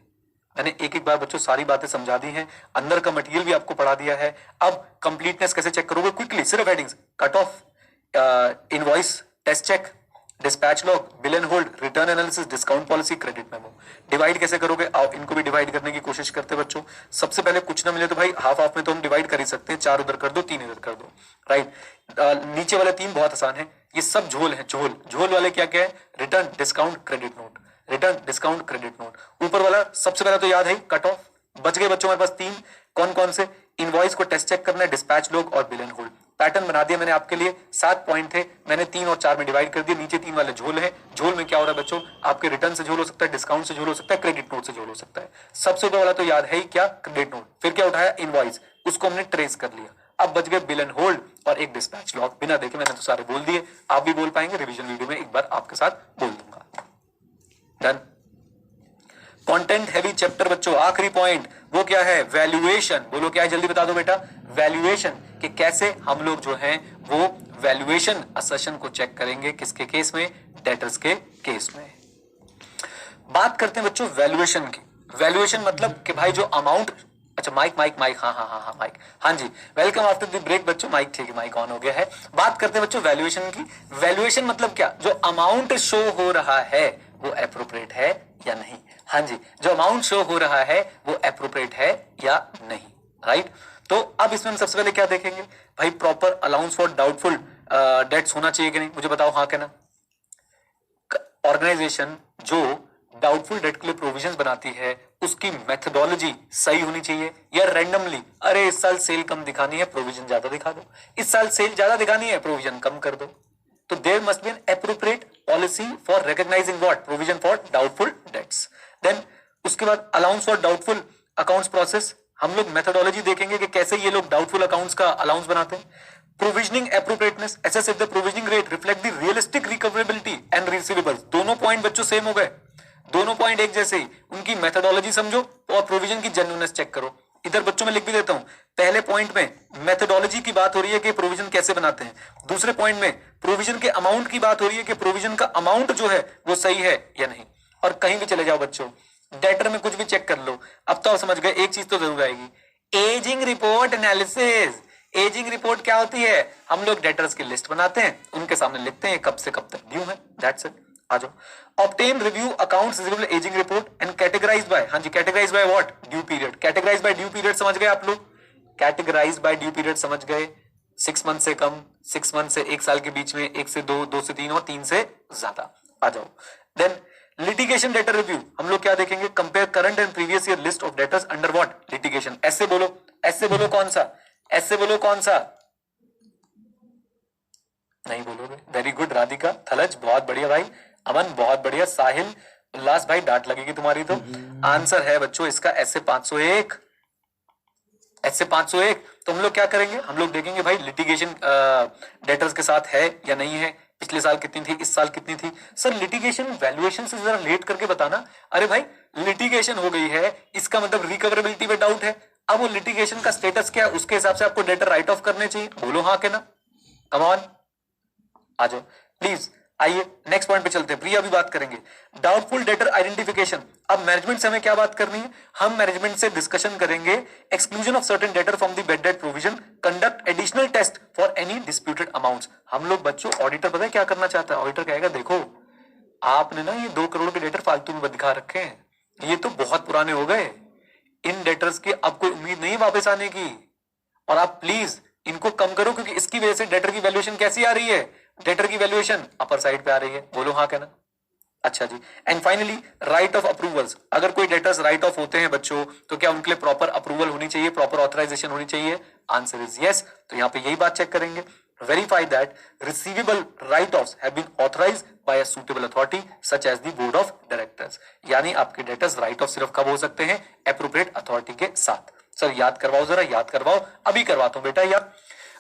Speaker 1: मैंने एक एक बार बच्चों सारी बातें समझा दी हैं, अंदर का मटेरियल भी आपको पढ़ा दिया है। अब कंप्लीटनेस कैसे चेक करोगे, क्विकली सिर्फ headings, cut off, invoice, test check, dispatch log, bill and hold, return analysis, discount policy, credit memo. Divide कैसे करोगे, आओ इनको भी डिवाइड करने की कोशिश करते हैं बच्चों। सबसे पहले कुछ ना मिले तो भाई हाफ हाफ में तो हम डिवाइड कर ही सकते हैं, 4 उधर कर दो, 3 इधर कर दो, राइट। नीचे वाले 3 बहुत आसान है, ये सब झोल है, झोल। झोल वाले क्या क्या है, return, discount, credit note, return, discount, credit note. ऊपर वाला सबसे पहले तो याद है कट ऑफ। बच गए बच्चों हमारे पास 3, कौन कौन से, इनवॉइस को टेस्ट चेक करना है, डिस्पैच लॉग और बिल एंड होल्ड। पैटर्न बना दिया मैंने आपके लिए, 7 पॉइंट थे, मैंने 3 और 4 में डिवाइड कर दिया। नीचे 3 वाले झोल है, झोल में क्या हो रहा है बच्चों, आपके रिटर्न से झोल हो सकता है, डिस्काउंट से झोल हो सकता है, क्रेडिट नोट से झोल हो सकता है। सबसे ऊपर वाला तो याद है ही क्या, क्रेडिट नोट। फिर क्या उठाया, इनवॉइस, उसको हमने ट्रेस कर लिया। अब बच गए बिल एंड होल्ड और एक डिस्पैच लॉग। बिना देखे मैंने तो सारे बोल दिए, आप भी बोल पाएंगे, रिवीजन वीडियो में एक बार आपके साथ बोल दूंगा। डन। कंटेंट हैवी चैप्टर बच्चों, आखिरी पॉइंट वो क्या है, वैल्यूएशन। बोलो क्या है, जल्दी बता दो बेटा, वैल्यूएशन, कि कैसे हम लोग जो हैं वो वैल्यूएशन असर्शन को चेक करेंगे, किसके केस में, डेटर्स के केस में। बात करते हैं बच्चों वैल्यूएशन की। वैल्यूएशन मतलब कि भाई जो अमाउंट, अच्छा माइक माइक माइक, हाँ माइक, हाँ जी, वेलकम आफ्टर द ब्रेक बच्चों, माइक ठीक है, माइक ऑन हो गया है। बात करते हैं बच्चों वैल्यूएशन की। वैल्यूएशन मतलब क्या, जो अमाउंट शो हो रहा है वो एप्रोप्रिएट है या नहीं। हाँ जी, जो अमाउंट शो हो रहा है वो एप्रोप्रिएट है या नहीं, राइट। तो अब इसमें हम सबसे पहले क्या देखेंगे भाई, proper allowance for doubtful dates होना चाहिए कि नहीं, मुझे बताओ हाँ क्या ना। ऑर्गेनाइजेशन जो डाउटफुल डेट के लिए प्रोविजंस बनाती है उसकी मेथोडोलॉजी सही होनी चाहिए, या रैंडमली अरे इस साल सेल कम दिखानी है प्रोविजन ज्यादा दिखा दो, इस साल सेल ज्यादा दिखानी है प्रोविजन कम कर दो। तो there must be an appropriate policy for recognising what, provision for doubtful debts. Then उसके बाद allowance for doubtful accounts process, हम लोग मेथोडोलॉजी देखेंगे कि कैसे ये लोग डाउटफुल अकाउंट्स का अलाउंस बनाते हैं। Provisioning appropriateness, assess if the provisioning rate reflect the realistic recoverability and receivables। दोनों पॉइंट बच्चों सेम हो गए, दोनों पॉइंट एक जैसे ही, उनकी मेथोडोलॉजी समझो और प्रोविजन की जेन्युइननेस चेक करो। इधर बच्चों में लिख भी देता हूं, पहले पॉइंट में मेथोडोलॉजी की बात हो रही है कि प्रोविजन कैसे बनाते हैं, दूसरे पॉइंट में प्रोविजन के अमाउंट की बात हो रही है कि प्रोविजन का अमाउंट जो है वो सही है या नहीं। और कहीं भी चले जाओ बच्चों, डेटर में कुछ भी चेक कर लो, अब तो आप समझ गए एक चीज तो जरूर आएगी, ageing report analysis. Ageing report क्या होती है, हम लोग डेटर्स की लिस्ट बनाते हैं, उनके सामने लिखते हैं कब से कब तक ड्यू है, दैट्स इट। आ जाओ। Obtain review accounts receivable ageing report and categorised by, हाँ जी categorised by what, due period. Categorised by due period समझ गए आप लोग, कैटेगराइज्ड बाय ड्यू पीरियड समझ गए, 6 मंथ से कम, 6 मंथ से 1 साल के बीच में, 1 से 2, 2 से 3 और 3 से ज्यादा। आ जाओ। देन लिटिगेशन डेटर रिव्यू, हम लोग क्या देखेंगे, compare current and previous year list of debtors under what litigation. ऐसे बोलो, ऐसे बोलो कौन सा, ऐसे बोलो कौन सा, नहीं बोलोगे, वेरी गुड राधिका, थलज बहुत बढ़िया भाई, अमन बहुत बढ़िया, साहिल, उल्लास भाई डांट लगेगी तुम्हारी तो। आंसर है बच्चों इसका ऐसे 501, ऐसे 501। तो हम लोग क्या करेंगे, हम लोग देखेंगे भाई लिटिगेशन डेटर्स के साथ है या नहीं है, पिछले साल कितनी थी, इस साल कितनी थी। सर लिटिगेशन वैल्यूएशन से जरा लेट करके बताना, अरे भाई लिटिगेशन हो गई है इसका मतलब रिकवरेबिलिटी पे डाउट है, अब वो लिटिगेशन का स्टेटस क्या है उसके हिसाब से आपको डेटर राइट ऑफ करने चाहिए, बोलो हाँ के ना, कम ऑन आ जाओ प्लीज। आइए नेक्स्ट पॉइंट पे चलते हैं, प्रिया अभी बात करेंगे डाउटफुल डेटर आइडेंटिफिकेशन। अब मैनेजमेंट से हमें क्या बात करनी है, हम मैनेजमेंट से डिस्कशन करेंगे exclusion of certain debtor from the bad debt provision, conduct additional test for any disputed amounts. हम लोग बच्चों, ऑडिटर पता है क्या करना चाहता है, ऑडिटर कहेगा देखो आपने ना ये 2 करोड़ के डेटर फालतू में दिखा रखे हैं, ये तो बहुत पुराने हो गए, इन डेटर्स की अब कोई उम्मीद नहीं वापस आने की, और आप प्लीज इनको कम करो क्योंकि इसकी वजह से डेटर की वैल्यूएशन कैसी आ रही है, डेटर की वैल्यूएशन अपर साइड पे आ रही है, बोलो हाँ कहना। अच्छा जी। And finally write off approvals, अगर कोई डेटर्स राइट ऑफ होते हैं बच्चों तो क्या उनके लिए प्रॉपर अप्रूवल होनी चाहिए, प्रॉपर ऑथराइजेशन होनी चाहिए, आंसर इज यस। तो यहाँ पे यही बात चेक करेंगे, verify that receivable write-offs have been authorized by a suitable authority such as the board of directors। यानी आपके डेटर्स राइट ऑफ सिर्फ कब हो सकते हैं, एप्रोप्रिएट अथॉरिटी के साथ। सर याद करवाओ, जरा याद करवाओ, अभी करवाता हूं बेटा यार।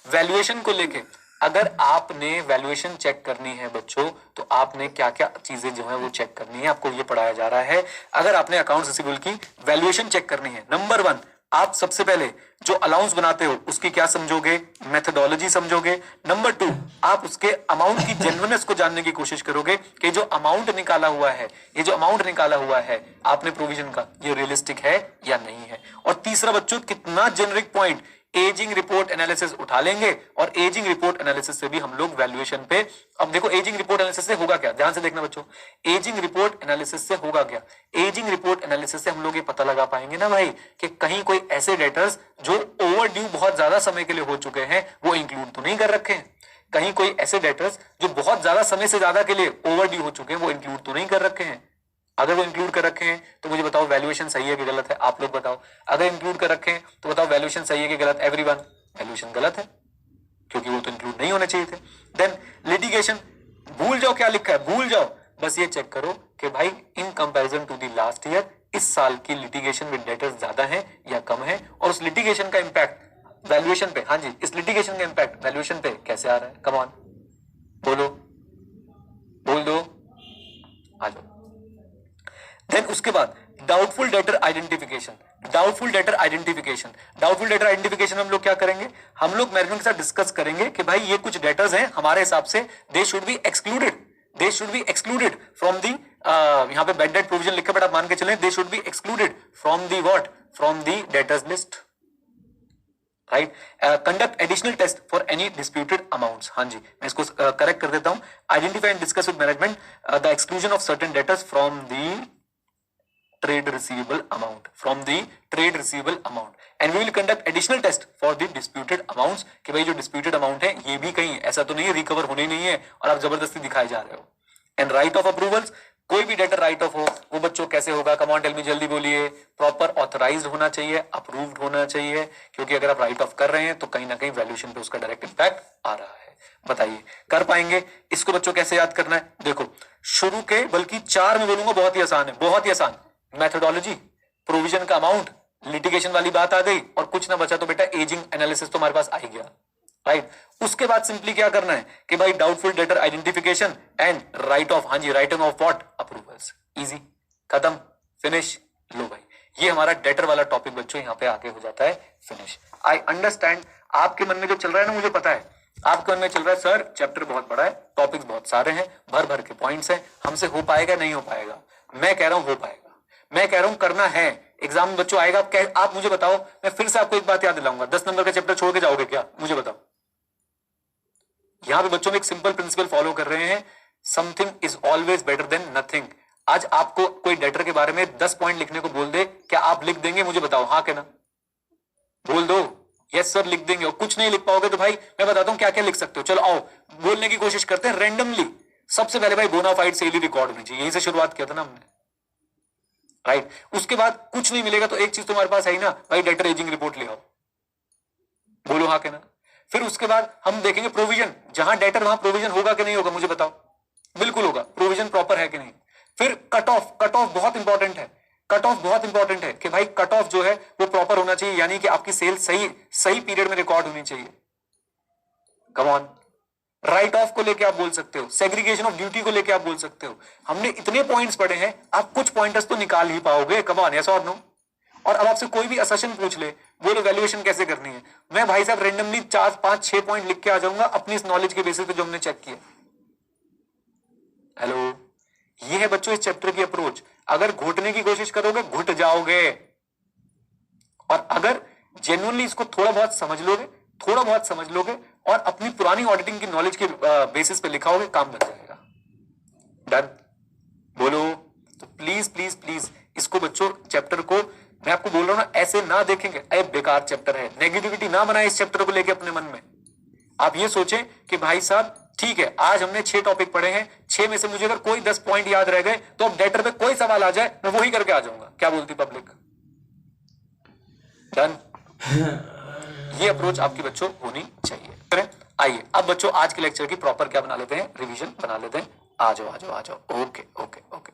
Speaker 1: वैल्यूएशन को लेके अगर आपने वैल्यूएशन चेक करनी है बच्चों तो आपने क्या क्या चीजें जो है वो चेक करनी है, आपको ये पढ़ाया जा रहा है। अगर आपने अकाउंट्स रिसीवेबल की वैल्यूएशन चेक करनी है, नंबर 1 आप सबसे पहले जो अलाउंस बनाते हो उसकी क्या समझोगे, मेथोडोलॉजी समझोगे। नंबर 2 आप उसके अमाउंट की जेन्युइननेस को जानने की कोशिश करोगे कि जो अमाउंट निकाला हुआ है, ये जो अमाउंट निकाला हुआ है आपने प्रोविजन का, ये रियलिस्टिक है या नहीं है। और तीसरा बच्चों कितना generic point, ageing report analysis उठा लेंगे, और एजिंग रिपोर्ट एनालिसिस से भी हम लोग वैल्यूएशन पे, अब देखो एजिंग रिपोर्ट एनालिसिस से होगा क्या, ध्यान से देखना बच्चों, एजिंग रिपोर्ट एनालिसिस से होगा क्या, एजिंग रिपोर्ट एनालिसिस से हम लोग ये पता लगा पाएंगे ना भाई कि कहीं कोई ऐसे डेटर्स जो ओवर ड्यू बहुत ज्यादा समय के लिए हो चुके हैं वो इंक्लूड तो नहीं कर रखे हैं, कहीं कोई ऐसे डेटर्स जो बहुत ज्यादा समय से ज्यादा के लिए ओवर ड्यू हो चुके हैं वो इंक्लूड तो नहीं कर रखे हैं। अगर वो इंक्लूड कर रखे हैं तो मुझे बताओ वैल्यूएशन सही है कि गलत है, आप लोग बताओ। अगर इंक्लूड कर रखे हैं तो बताओ वैल्यूएशन सही है कि गलत, एवरीवन वैल्यूएशन गलत है क्योंकि वो तो इंक्लूड नहीं होने चाहिए थे। देन लिटिगेशन, भूल जाओ क्या लिखा है, भूल जाओ, बस ये चेक करो कि भाई in comparison to the last year इस साल की लिटिगेशन विद डेटर्स ज्यादा है या कम है, और उस लिटिगेशन का इंपैक्ट वैल्यूएशन पे, हाँ जी इस लिटिगेशन का इंपैक्ट वैल्यूएशन पे कैसे आ रहा है, कम ऑन बोलो, बोल दो, आ जाओ। देन उसके बाद doubtful debtor identification, doubtful debtor identification, doubtful debtor identification हम लोग क्या करेंगे, हम लोग मैनेजमेंट के साथ डिस्कस करेंगे कि भाई ये कुछ डेटर्स हैं हमारे हिसाब से they should be excluded, they should be excluded from the, यहाँ पे बैड डेट प्रोविजन लिखा, बट आप मान के चलें they should be excluded from the what, from the debtors list, right. Conduct additional test for any disputed amounts. हाँ जी, मैं इसको करेक्ट कर देता हूं. Identify and discuss with management the exclusion of certain debtors from the trade receivable amount, from the trade receivable amount, and we will conduct additional test for the disputed amounts कि भाई जो disputed amount है ये भी कहीं ऐसा तो नहीं है रिकवर होने नहीं है और आप जबरदस्ती दिखाए जा रहे हो. एंड राइट ऑफ अप्रूवल्स, कोई भी डेटर राइट ऑफ हो वो बच्चों कैसे होगा, कमांड टेल मी, जल्दी बोलिए. प्रॉपर ऑथराइज्ड होना चाहिए, अप्रूव्ड होना चाहिए, क्योंकि अगर आप राइट ऑफ कर रहे हैं तो कहीं ना कहीं वैल्यूएशन पे उसका डायरेक्ट इंपैक्ट आ रहा है. बताइए कर पाएंगे इसको बच्चों? कैसे याद करना है, देखो शुरू के बल्कि 4 में बोलूंगा, बहुत ही आसान है, बहुत ही आसान. मेथोडोलॉजी, प्रोविजन का अमाउंट, लिटिगेशन वाली बात आ गई और कुछ ना बचा तो बेटा एजिंग एनालिसिस तो हमारे पास आ ही गया, राइट. उसके बाद सिंपली क्या करना है कि भाई doubtful debtor identification and write off, हाँ जी, writing off what, approvals. Easy, खत्म, फिनिश. लो भाई, ये हमारा डेटर वाला टॉपिक बच्चों यहाँ पे आगे हो जाता है फिनिश. आई अंडरस्टैंड आपके मन में जो चल रहा है ना, मुझे पता है आपके मन में चल रहा है सर चैप्टर बहुत बड़ा है, टॉपिक्स बहुत सारे हैं, भर भर के पॉइंट्स हैं, हमसे हो पाएगा नहीं हो पाएगा. मैं कह रहा हूं हो पाएगा, मैं कह रहा हूं करना है. एग्जाम में बच्चों आएगा, आप मुझे बताओ, मैं फिर से आपको एक बात याद दिलाऊंगा, 10 नंबर का चैप्टर छोड़ के जाओगे क्या, मुझे बताओ. यहां पे बच्चों में एक सिंपल प्रिंसिपल फॉलो कर रहे हैं, something is always better than nothing. आज आपको कोई डेटर के बारे में 10 पॉइंट लिखने को बोल दे, क्या आप लिख देंगे, मुझे बताओ, हाँ क्या ना, बोल दो यस सर लिख देंगे. और कुछ नहीं लिख पाओगे तो भाई मैं बताता हूं क्या क्या लिख सकते हो. चलो आओ बोलने की कोशिश करते हैं रैंडमली. सबसे पहले भाई बोनाफाइड सेली रिकॉर्ड होनी चाहिए, यहीं से शुरुआत किया था ना हमने, राइट. उसके बाद कुछ नहीं मिलेगा तो एक चीज तुम्हारे पास है ही ना भाई, डेटर एजिंग रिपोर्ट ले आओ, बोलो हाँ के ना. फिर उसके बाद हम देखेंगे प्रोविजन, जहां डेटर वहां प्रोविजन होगा कि नहीं होगा, मुझे बताओ. बिल्कुल होगा, प्रोविजन प्रॉपर है कि नहीं. फिर कट ऑफ, कट ऑफ बहुत इंपॉर्टेंट है, कट ऑफ बहुत इंपॉर्टेंट है कि भाई कट ऑफ जो है वो प्रॉपर होना चाहिए, यानी कि आपकी सेल सही पीरियड में रिकॉर्ड होनी चाहिए. Come on. राइट ऑफ को लेके आप बोल सकते हो, सेग्रीगेशन ऑफ ड्यूटी को लेके आप बोल सकते हो. हमने इतने पॉइंट्स पढ़े हैं, आप कुछ पॉइंटर्स तो निकाल ही पाओगे. कम ऑन, यस और नो. और अब आपसे कोई भी असर्शन पूछ ले, बोलो वैल्यूएशन कैसे करनी है, मैं भाई साहब रेंडमली 4 5 6 पॉइंट लिख के आ जाऊंगा अपनी इस नॉलेज के बेसिस पे जो हमने चेक किया. हेलो, ये है बच्चों इस चैप्टर की अप्रोच. अगर घुटने की कोशिश करोगे घुट जाओगे, और अगर जेन्युइनली इसको थोड़ा बहुत समझ लोगे, थोड़ा बहुत समझ लोगे और अपनी पुरानी ऑडिटिंग की नॉलेज के बेसिस पे लिखाओगे, काम बन जाएगा. डन, बोलो. तो प्लीज प्लीज प्लीज इसको बच्चों, चैप्टर को मैं आपको बोल रहा हूं ना, ऐसे ना देखेंगे अरे बेकार चैप्टर है, नेगेटिविटी ना बनाए इस चैप्टर को लेके अपने मन में. आप ये सोचें कि भाई साहब ठीक है, आज हमने 6 टॉपिक पढ़े हैं, 6 में से मुझे अगर कोई 10 पॉइंट याद रह गए तो अब डेटर पे कोई सवाल आ जाए मैं वही करके आ जाऊंगा. क्या बोलती पब्लिक? डन. ये अप्रोच आपकी बच्चों होनी चाहिए. आइए अब बच्चों आज के लेक्चर की प्रॉपर क्या बना लेते हैं, रिवीजन बना लेते हैं. आ जाओ आ जाओ आ जाओ. Okay okay okay.